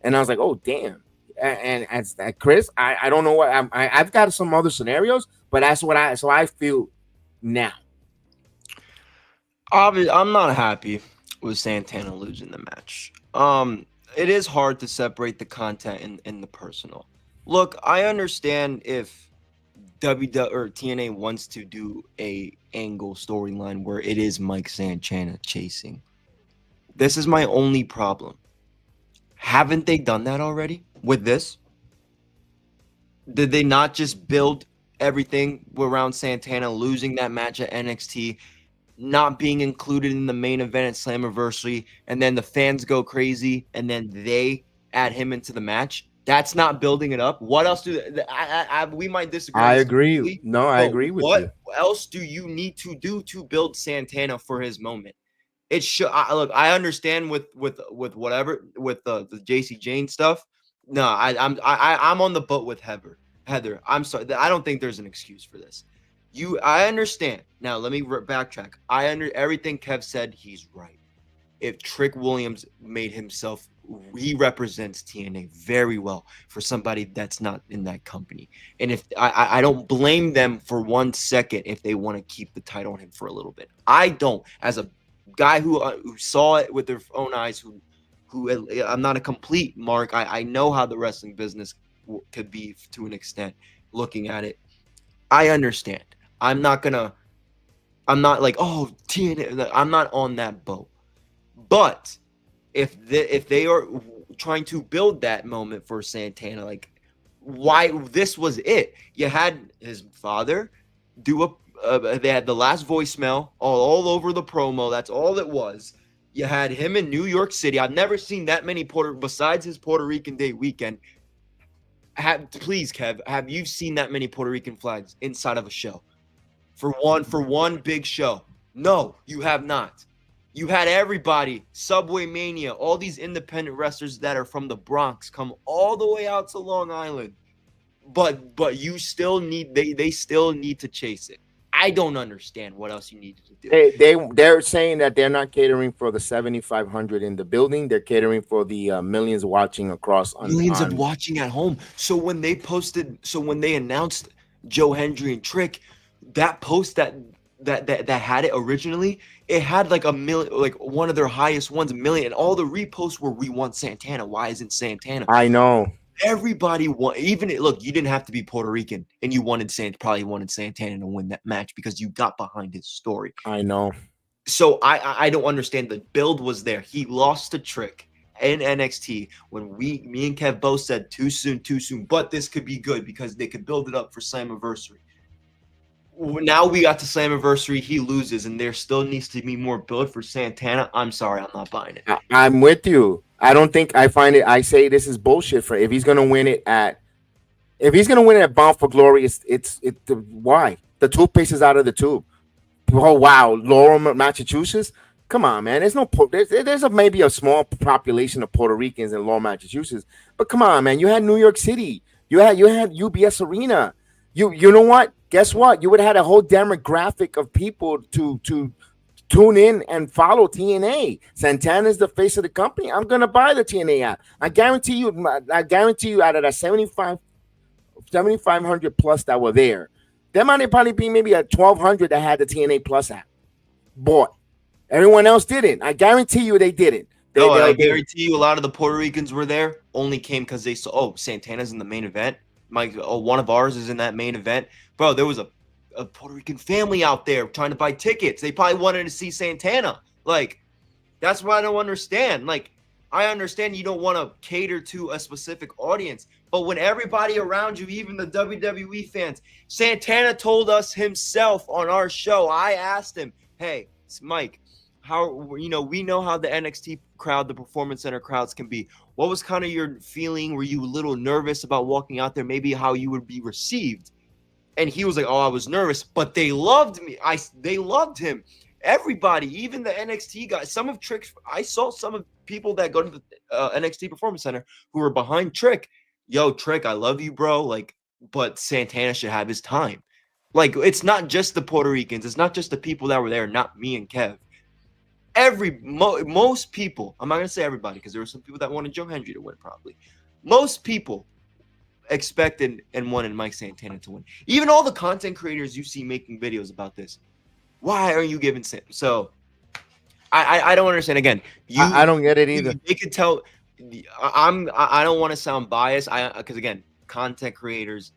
[SPEAKER 2] and I was like, oh damn. And as Chris, I don't know what I've got some other scenarios, but that's what I feel now.
[SPEAKER 3] I'm not happy with Santana losing the match. It is hard to separate the content and the personal. Look, I understand if WWE or TNA wants to do a angle storyline where it is Mike Santana chasing. This is my only problem. Haven't they done that already with this? Did they not just build everything around Santana losing that match at NXT, not being included in the main event at Slammiversary, and then the fans go crazy, and then they add him into the match? That's not building it up. What else we might disagree?
[SPEAKER 2] I agree. No, I agree with you.
[SPEAKER 3] What else do you need to do to build Santana for his moment? It should look. I understand with whatever with the JC Jane stuff. No, I'm on the boat with Heather. I'm sorry. I don't think there's an excuse for this. I understand. Now let me backtrack. Everything Kev said. He's right. If Trick Williams made himself, he represents TNA very well for somebody that's not in that company. And if I don't blame them for 1 second if they want to keep the title on him for a little bit. I don't, as a guy who saw it with their own eyes, who I'm not a complete mark. I know how the wrestling business could be to an extent looking at it. I understand. I'm not like, oh, TNA. I'm not on that boat. But if they are trying to build that moment for Santana, like, why this was it? You had his father do they had the last voicemail all over the promo. That's all it was. You had him in New York City. I've never seen that many besides his Puerto Rican Day weekend. Please, Kev, have you seen that many Puerto Rican flags inside of a show? For one big show? No, you have not. You had everybody, Subway Mania, all these independent wrestlers that are from the Bronx come all the way out to Long Island. But you still need they still need to chase it. I don't understand what else you need to
[SPEAKER 2] do. They're saying that they're not catering for the 7,500 in the building. They're catering for the millions watching across.
[SPEAKER 3] Millions of watching at home. So when they announced Joe Hendry and Trick, that post that had it originally, it had like 1 million, like one of their highest ones, 1 million. And all the reposts were, "We want Santana. Why isn't Santana?"
[SPEAKER 2] I know.
[SPEAKER 3] Everybody look, you didn't have to be Puerto Rican, and you probably wanted Santana to win that match because you got behind his story.
[SPEAKER 2] I know.
[SPEAKER 3] So I don't understand. The build was there. He lost to Trick in NXT when me and Kev both said too soon, but this could be good because they could build it up for Slammiversary. Now we got to Slammiversary, he loses, and there still needs to be more build for Santana. I'm sorry, I'm not buying it.
[SPEAKER 2] I'm with you. I say this is bullshit for if he's gonna win it at Bound for Glory. Why? The toothpaste is out of the tube. Oh wow, Laurel, Massachusetts. Come on, man. There's maybe a small population of Puerto Ricans in Laurel, Massachusetts, but come on, man. You had New York City. You had UBS Arena. You know what? Guess what? You would have had a whole demographic of people to tune in and follow TNA. Santana's the face of the company. I'm gonna buy the TNA app. I guarantee you out of that 7,500 plus that were there might probably be maybe a 1,200 that had the TNA Plus app. Bought. Everyone else didn't. I guarantee you they didn't.
[SPEAKER 3] No, I guarantee you, a lot of the Puerto Ricans were there. Only came because they saw, oh, Santana's in the main event. One of ours is in that main event, bro. There was a Puerto Rican family out there trying to buy tickets. They probably wanted to see Santana. Like, that's what I don't understand. Like, I understand you don't want to cater to a specific audience, but when everybody around you, even the WWE fans, Santana told us himself on our show. I asked him, hey, Mike, how, you know, we know how the NXT crowd, the Performance Center crowds can be. What was kind of your feeling? Were you a little nervous about walking out there, maybe how you would be received? And he was like, oh, I was nervous, but they loved me. They loved him. Everybody, even the NXT guys, some of Trick's, I saw some of people that go to the NXT Performance Center who were behind Trick. Yo, Trick, I love you, bro. Like, but Santana should have his time. Like, it's not just the Puerto Ricans. It's not just the people that were there, not me and Kev. Most people, I'm not going to say everybody because there were some people that wanted Joe Hendry to win probably. Most people expected and wanted Mike Santana to win. Even all the content creators you see making videos about this. Why are you giving Sam? So I don't understand. Again,
[SPEAKER 2] I don't get it either.
[SPEAKER 3] They could tell. I don't want to sound biased. Because again, content creators.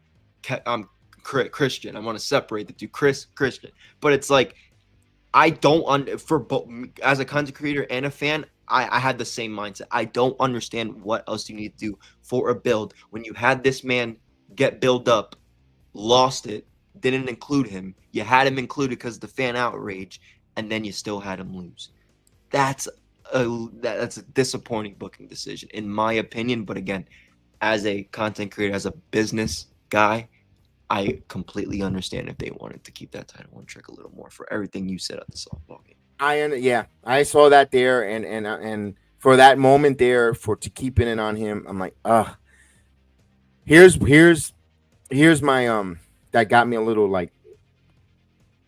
[SPEAKER 3] I'm Christian. I want to separate the two. Christian, but it's like I don't for both as a content creator and a fan. I had the same mindset. I don't understand what else you need to do for a build when you had this man get build up, lost it, didn't include him. You had him included because of the fan outrage, and then you still had him lose. That's a disappointing booking decision, in my opinion. But again, as a content creator, as a business guy, I completely understand if they wanted to keep that title on Trick a little more for everything you said at the softball game.
[SPEAKER 2] I saw that there, and for that moment there, to keep it on him, I'm like, here's my that got me a little like,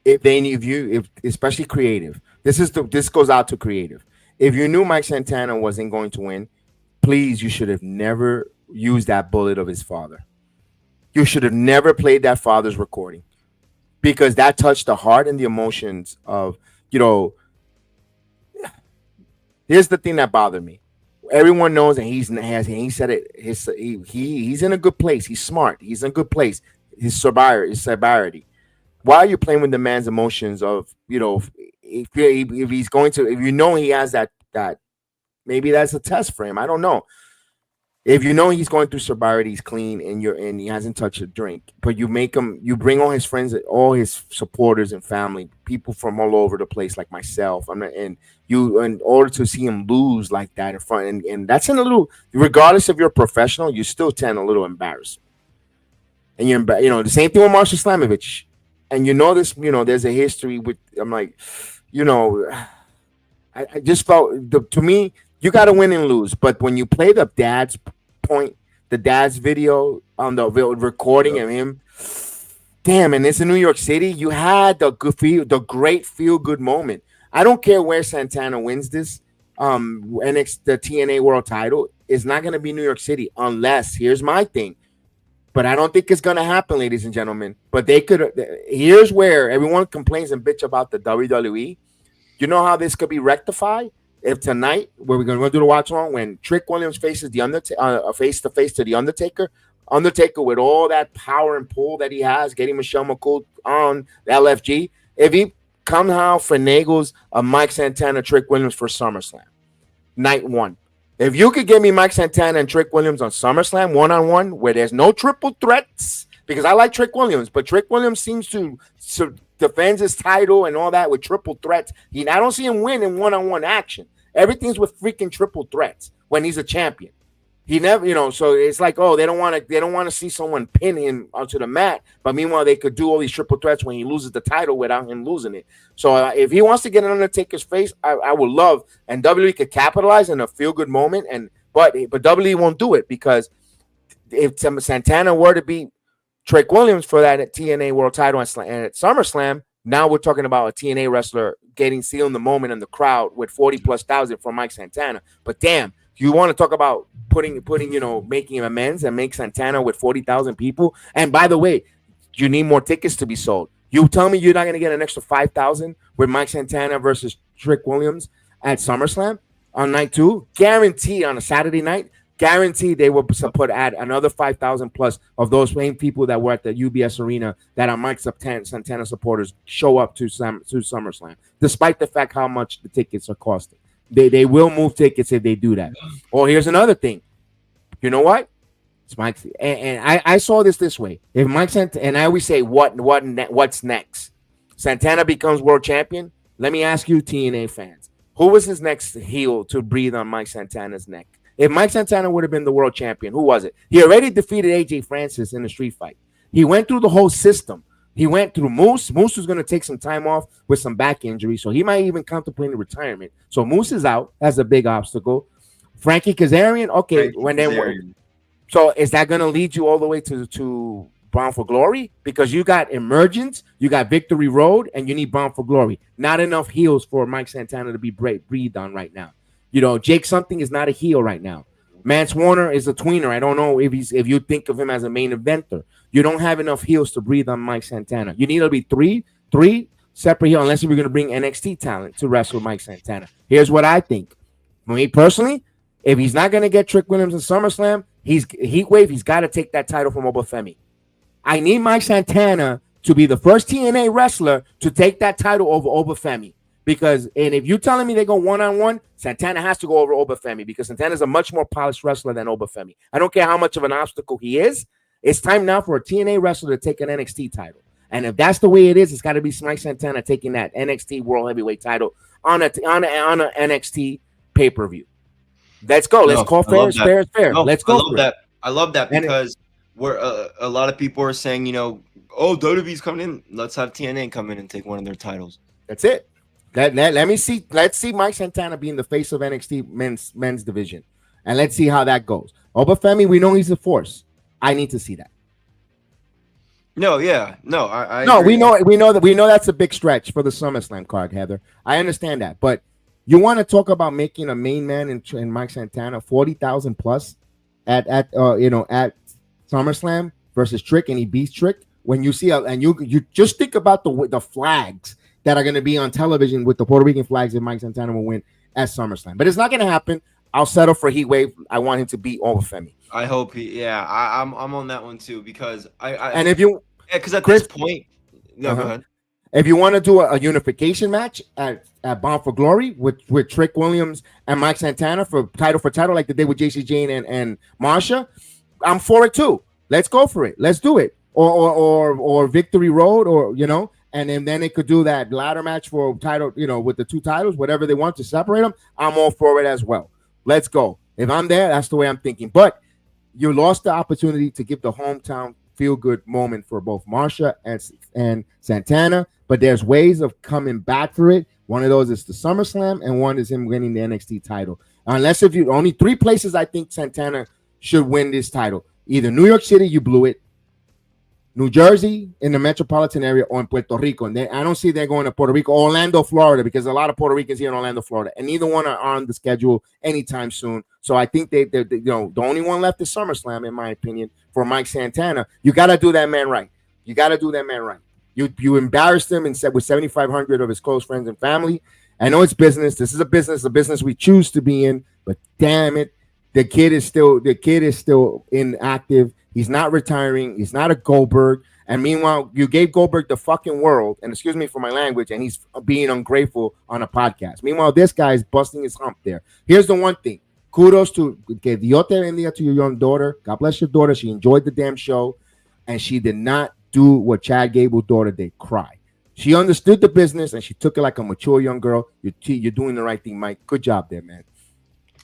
[SPEAKER 2] if especially creative, this goes out to creative. If you knew Mike Santana wasn't going to win, please, you should have never used that bullet of his father. You should have never played that father's recording, because that touched the heart and the emotions of, you know. Here's the thing that bothered me. Everyone knows that he said it. He's in a good place. He's smart. He's in a good place. His sobriety. Why are you playing with the man's emotions of, you know, if he's going to, if you know he has that maybe that's a test for him. I don't know. If you know he's going through sobriety, he's clean, and he hasn't touched a drink, but you bring all his friends, all his supporters and family, people from all over the place, like myself. In order to see him lose like that in front, and that's in a little, regardless if you're a professional, you still tend a little embarrassed. And you're, the same thing with Marshall Slamovich, and there's a history with. I'm like, I just felt to me. You got to win and lose, but when you play the dad's video on the recording of him, damn, and it's in New York City, you had the great feel-good moment. I don't care where Santana wins this, the TNA World Title is not going to be New York City unless, here's my thing, but I don't think it's going to happen, ladies and gentlemen. But they could. Here's where everyone complains and bitch about the WWE. You know how this could be rectified? If tonight, where we're going to do the watch along, when Trick Williams faces the Undertaker, face to face to the Undertaker with all that power and pull that he has, getting Michelle McCool on the LFG, if he somehow finagles a Mike Santana Trick Williams for SummerSlam, night one, if you could give me Mike Santana and Trick Williams on SummerSlam 1-on-1, where there's no triple threats, because I like Trick Williams, but Trick Williams seems to defends his title and all that with triple threats. I don't see him win in one-on-one action. Everything's with freaking triple threats when he's a champion. He never, so it's like, oh, they don't want to see someone pin him onto the mat, but meanwhile they could do all these triple threats when he loses the title without him losing it. So if he wants to get an Undertaker's face, I would love, and WWE could capitalize in a feel-good moment, but WWE won't do it, because if Santana were to beat Trick Williams for that TNA World Title and at SummerSlam, now we're talking about a TNA wrestler sealing the moment in the crowd with 40,000+ from Mike Santana. But damn, you want to talk about making amends and make Santana with 40,000 people? And by the way, you need more tickets to be sold. You tell me you're not going to get an extra 5,000 with Mike Santana versus Trick Williams at SummerSlam? on night 2, guaranteed on a Saturday night, guaranteed they will put add another 5,000 plus of those same people that were at the UBS Arena that are Mike Santana supporters show up to SummerSlam, despite the fact how much the tickets are costing. They will move tickets if they do that. Or here's another thing. You know what? It's Mike, and I saw this way. If Mike Santana, and I always say, what's next? Santana becomes world champion. Let me ask you, TNA fans, who was his next heel to breathe on Mike Santana's neck? If Mike Santana would have been the world champion, who was it? He already defeated AJ Francis in a street fight. He went through the whole system. He went through Moose. Moose was going to take some time off with some back injury, so he might even contemplate retirement. So Moose is out as a big obstacle. Frankie Kazarian, okay, so is that going to lead you all the way to Bound for Glory? Because you got Emergence, you got Victory Road, and you need Bound for Glory. Not enough heels for Mike Santana to be breathed on right now. You know, Jake Something is not a heel right now. Mance Warner is a tweener. I don't know if you think of him as a main eventer. You don't have enough heels to breathe on Mike Santana. You need to be three separate heels, unless you're going to bring NXT talent to wrestle Mike Santana. Here's what I think. For me personally, if he's not going to get Trick Williams in SummerSlam, Heatwave, he's got to take that title from Obafemi. I need Mike Santana to be the first TNA wrestler to take that title over Obafemi. And if you're telling me they go one-on-one, Santana has to go over Obafemi because Santana is a much more polished wrestler than Obafemi. I don't care how much of an obstacle he is. It's time now for a TNA wrestler to take an NXT title. And if that's the way it is, it's got to be Mike Santana taking that NXT World Heavyweight title on a NXT pay-per-view. Let's go. Let's call fair is fair.
[SPEAKER 3] No,
[SPEAKER 2] Let's go.
[SPEAKER 3] I love that because we're a lot of people are saying, WWE's coming in. Let's have TNA come in and take one of their titles.
[SPEAKER 2] That's it. Let's see Mike Santana being the face of NXT men's division, and let's see how that goes. Obafemi, we know he's a force. I need to see that. We know that's a big stretch for the SummerSlam card, Heather. I understand that, but you want to talk about making a main man in Mike Santana 40,000 plus at SummerSlam versus Trick, and he beats Trick. When you see and you just think about the flags that are going to be on television with the Puerto Rican flags if Mike Santana will win at SummerSlam. But it's not going to happen. I'll settle for Heatwave. I want him to beat Obafemi.
[SPEAKER 3] I hope I'm on that one too because because at
[SPEAKER 2] Chris,
[SPEAKER 3] this point, go ahead.
[SPEAKER 2] If you want to do a unification match at Bound for Glory with Trick Williams and Mike Santana for title like they did with JC Jane and Marsha, I'm for it too. Let's go for it. Let's do it. Or Victory Road, and then they could do that ladder match for title, with the two titles, whatever they want to separate them. I'm all for it as well. Let's go. If I'm there, that's the way I'm thinking. But you lost the opportunity to give the hometown feel-good moment for both Marsha and Santana, but there's ways of coming back for it. One of those is the SummerSlam, and one is him winning the NXT title. Unless only 3 places I think Santana should win this title. Either New York City, you blew it, New Jersey in the metropolitan area, or in Puerto Rico. And I don't see they're going to Puerto Rico, Orlando, Florida, because a lot of Puerto Ricans here in Orlando, Florida, and neither one are on the schedule anytime soon. So I think they're the only one left is SummerSlam, in my opinion, for Mike Santana. You got to do that man right. You embarrassed him and said with 7,500 of his close friends and family. I know it's business. This is a business we choose to be in, but damn it, the kid is still inactive. He's not retiring. He's not a Goldberg. And meanwhile, you gave Goldberg the fucking world, and excuse me for my language, and he's being ungrateful on a podcast. Meanwhile, this guy is busting his hump there. Here's the one thing. Kudos to Dios te bendiga to your young daughter. God bless your daughter. She enjoyed the damn show, and she did not do what Chad Gable's daughter did, cry. She understood the business, and she took it like a mature young girl. You're doing the right thing, Mike. Good job there, man.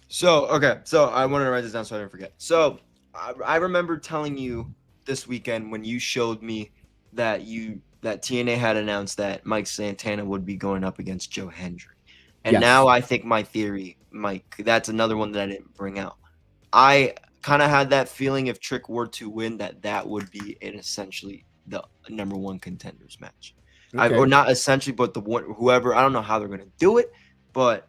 [SPEAKER 3] So I wanted to write this down so I didn't forget. So I remember telling you this weekend when you showed me that TNA had announced that Mike Santana would be going up against Joe Hendry. And yes. Now I think my theory, Mike, that's another one that I didn't bring out. I kind of had that feeling if Trick were to win that would be essentially the number 1 contenders match. Okay. Or not essentially, but whoever, I don't know how they're going to do it, but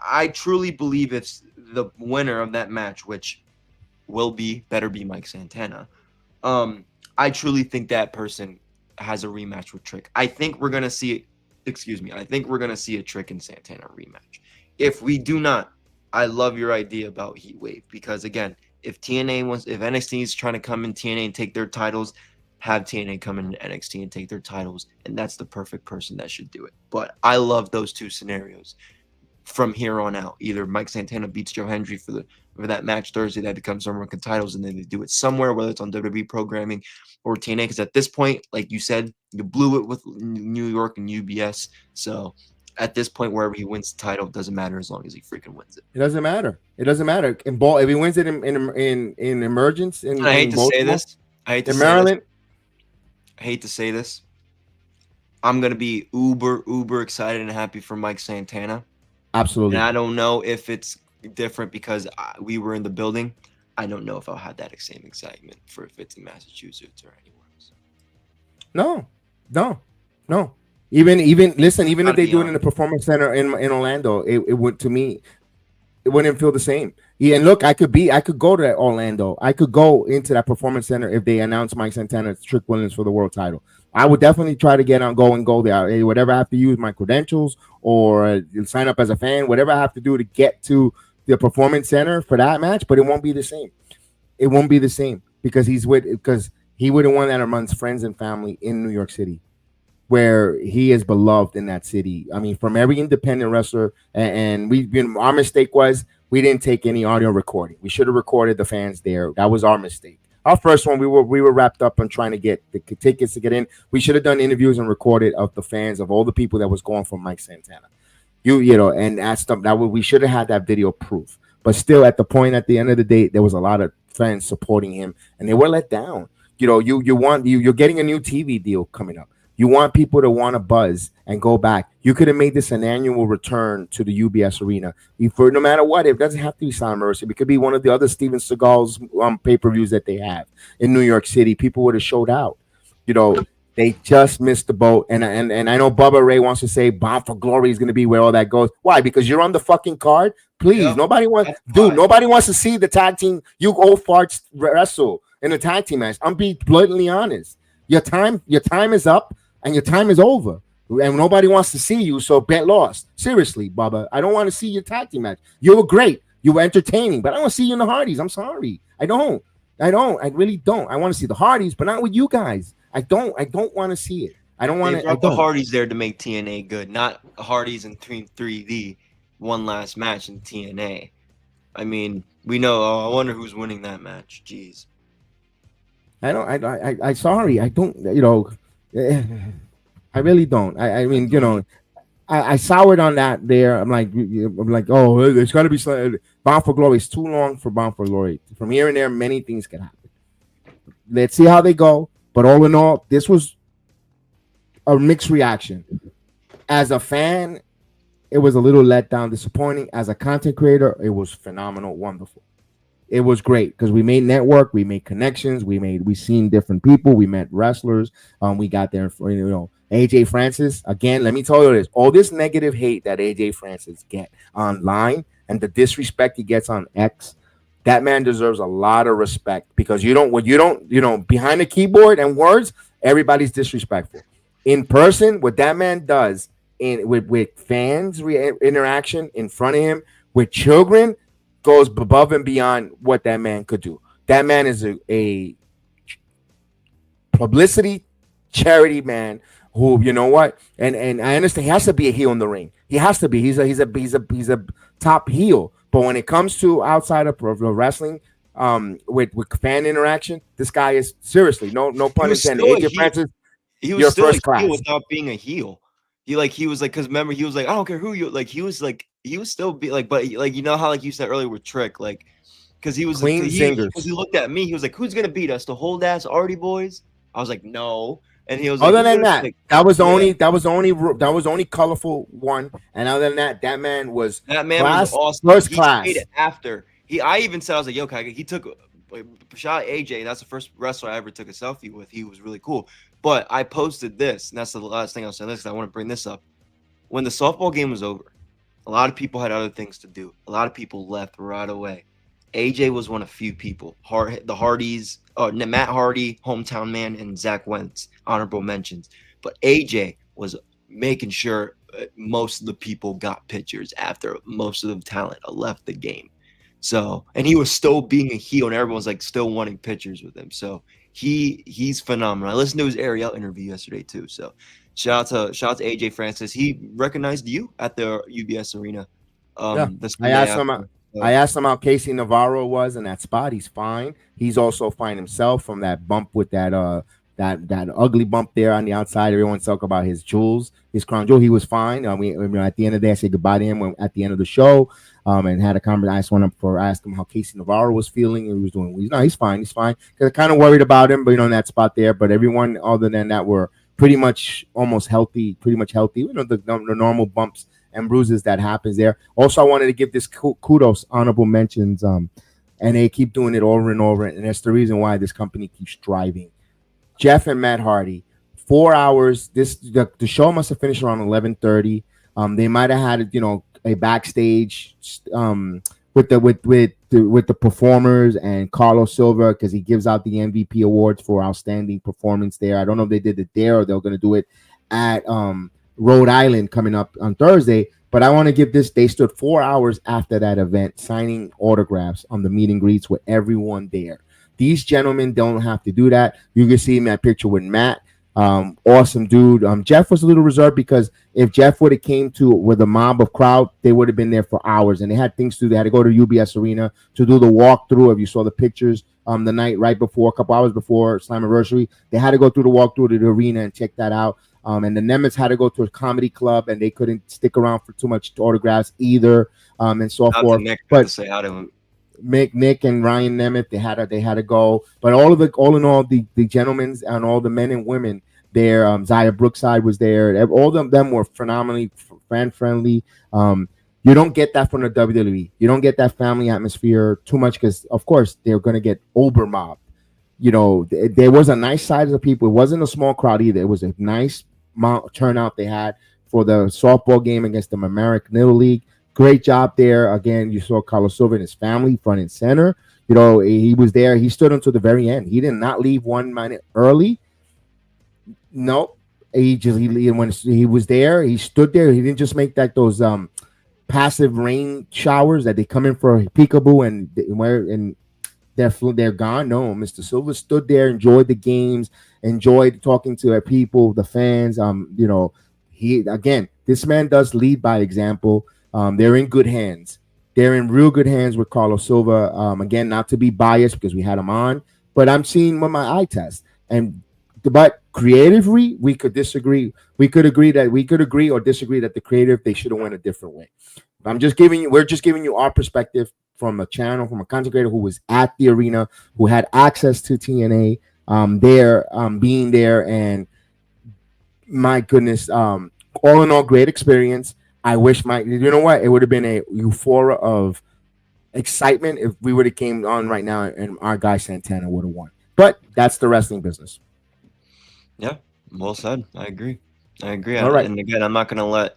[SPEAKER 3] I truly believe it's the winner of that match, which better be Mike Santana. I truly think that person has a rematch with Trick. I think we're going to see a Trick and Santana rematch. if we do not, I love your idea about Heat Wave, because again, if NXT is trying to come in TNA and take their titles, have TNA come in NXT and take their titles, and that's the perfect person that should do it. But I love those two scenarios from here on out. Either Mike Santana beats Joe Hendry for that match Thursday that becomes American titles, and then they do it somewhere, whether it's on WWE programming or TNA. Because at this point, like you said, you blew it with New York and UBS. So at this point, wherever he wins the title, it doesn't matter as long as he freaking wins it.
[SPEAKER 2] It doesn't matter. It doesn't matter. In ball, if he wins it in emergence,
[SPEAKER 3] I hate to say this. I hate to say this. I'm gonna be uber excited and happy for Mike Santana.
[SPEAKER 2] Absolutely.
[SPEAKER 3] And I don't know if it's different because we were in the building. I don't know if I'll have that same excitement for if it's in Massachusetts or anywhere else.
[SPEAKER 2] No. Even listen, even if they do it in the Performance Center in Orlando, it would, to me, it wouldn't feel the same. Yeah, and look, I could go to Orlando. I could go into that Performance Center if they announce Mike Santana as Trick Williams for the world title. I would definitely try to go there. Hey, whatever I have to use my credentials or sign up as a fan, whatever I have to do to get to the Performance Center for that match, but it won't be the same. It won't be the same because he would have won that amongst friends and family in New York City, where he is beloved in that city. I mean, from every independent wrestler, and our mistake was we didn't take any audio recording. We should have recorded the fans there. That was our mistake. Our first one, we were wrapped up on trying to get the tickets to get in. We should have done interviews and recorded of the fans of all the people that was going for Mike Santana. And asked them that we should have had that video proof. But still, at the end of the day, there was a lot of fans supporting him, and they were let down. You're getting a new TV deal coming up. You want people to want to buzz and go back. You could have made this an annual return to the UBS Arena. For no matter what, it doesn't have to be Slammiversary. It could be one of the other Steven Seagal's pay-per-views that they have in New York City. People would have showed out. They just missed the boat. And I know Bubba Ray wants to say Bound for Glory is going to be where all that goes. Why? Because you're on the fucking card? Please,
[SPEAKER 3] yep.
[SPEAKER 2] Nobody wants to see the tag team. You old farts wrestle in a tag team match. I'm being blatantly honest. Your time is up. And your time is over, and nobody wants to see you. So bet lost. Seriously, Bubba, I don't want to see your tag team match. You were great, you were entertaining, but I don't want to see you in the Hardys. I'm sorry, I really don't. I want to see the Hardys, but not with you guys. I don't want to see it. I don't want to.
[SPEAKER 3] They brought the Hardys there to make TNA good, not Hardys in 3D. One last match in TNA. I mean, we know. Oh, I wonder who's winning that match. Jeez.
[SPEAKER 2] I sorry. I don't. I really don't. I mean, I soured on that there. I'm like, oh, it's got to be Bound for Glory. It's too long for Bound for Glory. From here and there, many things can happen. Let's see how they go. But all in all, this was a mixed reaction. As a fan, it was a little let down, disappointing. As a content creator, it was phenomenal, wonderful. It was great because we made network, we made connections, we seen different people, we met wrestlers. We got there, AJ Francis. Again, let me tell you this: all this negative hate that AJ Francis get online and the disrespect he gets on X, that man deserves a lot of respect because behind the keyboard and words, everybody's disrespectful. In person, what that man does with fans interaction in front of him with children goes above and beyond what that man could do. That man is a publicity charity man who, you know what? And I understand he has to be a heel in the ring. He has to be. He's a top heel. But when it comes to outside of wrestling, with fan interaction, this guy is seriously no pun intended. AJ Francis,
[SPEAKER 3] he was still a heel without being a heel. He was like, because remember, he was like, I don't care who you like. He was still be like, but like, you know how like you said earlier with Trick, like, because he was
[SPEAKER 2] clean singers.
[SPEAKER 3] Because he looked at me, he was like, who's gonna beat us, the whole ass Artie boys? I was like, no. And he was
[SPEAKER 2] other
[SPEAKER 3] like,
[SPEAKER 2] than that, like, that was the only colorful one. And other than that man was
[SPEAKER 3] awesome.
[SPEAKER 2] First class.
[SPEAKER 3] After I even said, I was like, yo, he took shout out AJ. That's the first wrestler I ever took a selfie with. He was really cool. But I posted this, and that's the last thing I'll say. This, I want to bring this up. When the softball game was over, a lot of people had other things to do. A lot of people left right away. AJ was one of few people. The Hardys, Matt Hardy, hometown man, and Zach Wentz, honorable mentions. But AJ was making sure most of the people got pictures after most of the talent left the game. So, and he was still being a heel, and everyone's like still wanting pictures with him. So he's phenomenal. I listened to his Ariel interview yesterday too. So shout out to AJ Francis. He recognized you at the UBS Arena.
[SPEAKER 2] Yeah,
[SPEAKER 3] The
[SPEAKER 2] I
[SPEAKER 3] Sunday
[SPEAKER 2] asked him.
[SPEAKER 3] after. So,
[SPEAKER 2] I asked him how Casey Navarro was in that spot. He's fine. He's also fine himself from that bump with that ugly bump there on the outside. Everyone's talking about his jewels, his crown jewel. He was fine. I mean, at the end of the day, I said goodbye to him at the end of the show, and had a conversation. I just went up for asked him how Casey Navarro was feeling. And he was doing. He's fine. He's fine. Because I kind of worried about him, but in that spot there. But everyone other than that were pretty much almost healthy. Pretty much healthy. The normal bumps and bruises that happens there. Also, I wanted to give this kudos, honorable mentions, and they keep doing it over and over, and that's the reason why this company keeps thriving. Jeff and Matt Hardy, 4 hours. The show must have finished around 11:30. They might have had a backstage with the performers and Carlos Silva, because he gives out the MVP awards for outstanding performance there. I don't know if they did it there or they're going to do it at Rhode Island coming up on Thursday, but I want to give this. They stood 4 hours after that event signing autographs on the meet and greets with everyone there. These gentlemen don't have to do that. You can see me at picture with Matt. Awesome dude. Jeff was a little reserved because if Jeff would have came to with a mob of crowd, they would have been there for hours, and they had things to do. They had to go to UBS Arena to do the walkthrough. If you saw the pictures the night right before, a couple hours before Slammiversary, they had to go through the walkthrough to the arena and check that out. And the Nemets had to go to a comedy club, and they couldn't stick around for too much autographs either, and so forth. But
[SPEAKER 3] say how to him.
[SPEAKER 2] Nick and Ryan Nemeth, they had to go. But all in all, the gentlemen and all the men and women there, Zaya Brookside was there. All of them were phenomenally fan friendly. You don't get that from the WWE. You don't get that family atmosphere too much because, of course, they're going to get Ober mob. There was a nice size of people. It wasn't a small crowd either. It was a nice turnout they had for the softball game against the American Little League. Great job there. Again, you saw Carlos Silva and his family front and center. He was there. He stood until the very end. He did not leave 1 minute early. Nope. When he was there, he stood there. He didn't just make those passive rain showers that they come in for peekaboo and they're gone. No, Mr. Silva stood there, enjoyed the games, enjoyed talking to our people, the fans. This man does lead by example. They're in good hands. They're in real good hands with Carlos Silva. Again, not to be biased because we had him on, but I'm seeing with my eye test. But creatively, we could disagree. We could agree or disagree that the creative, they should have went a different way. We're just giving you our perspective from a channel, from a content creator who was at the arena, who had access to TNA, being there, and my goodness, all in all, great experience. I wish you know what? It would have been a euphoria of excitement if we would have came on right now and our guy Santana would have won. But that's the wrestling business.
[SPEAKER 3] Yeah, well said. I agree.
[SPEAKER 2] All right.
[SPEAKER 3] And again, I'm not going to let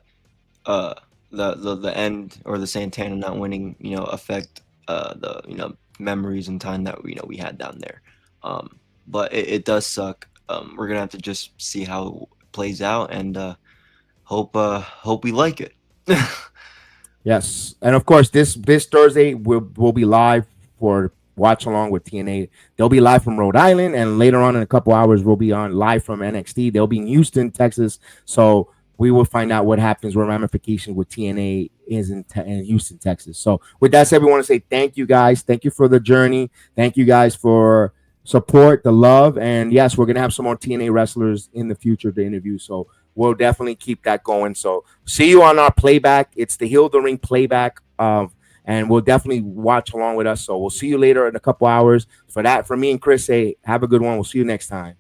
[SPEAKER 3] the end or the Santana not winning, affect the memories and time that we had down there. But it does suck. We're gonna have to just see how it plays out and hope we like it.
[SPEAKER 2] Yes, and of course this Thursday we'll be live for watch along with TNA. They'll be live from Rhode Island, and later on in a couple hours we'll be on live from NXT. They'll be in Houston, Texas. So we will find out what happens, what ramifications with TNA is in Houston, Texas. So with that said, we want to say thank you guys. Thank you for the journey. Thank you guys for support, the love. And yes, we're going to have some more TNA wrestlers in the future to interview. So we'll definitely keep that going. So see you on our playback. It's the Heal the Ring playback. And we'll definitely watch along with us. So we'll see you later in a couple hours. For that, for me and Chris, say have a good one. We'll see you next time.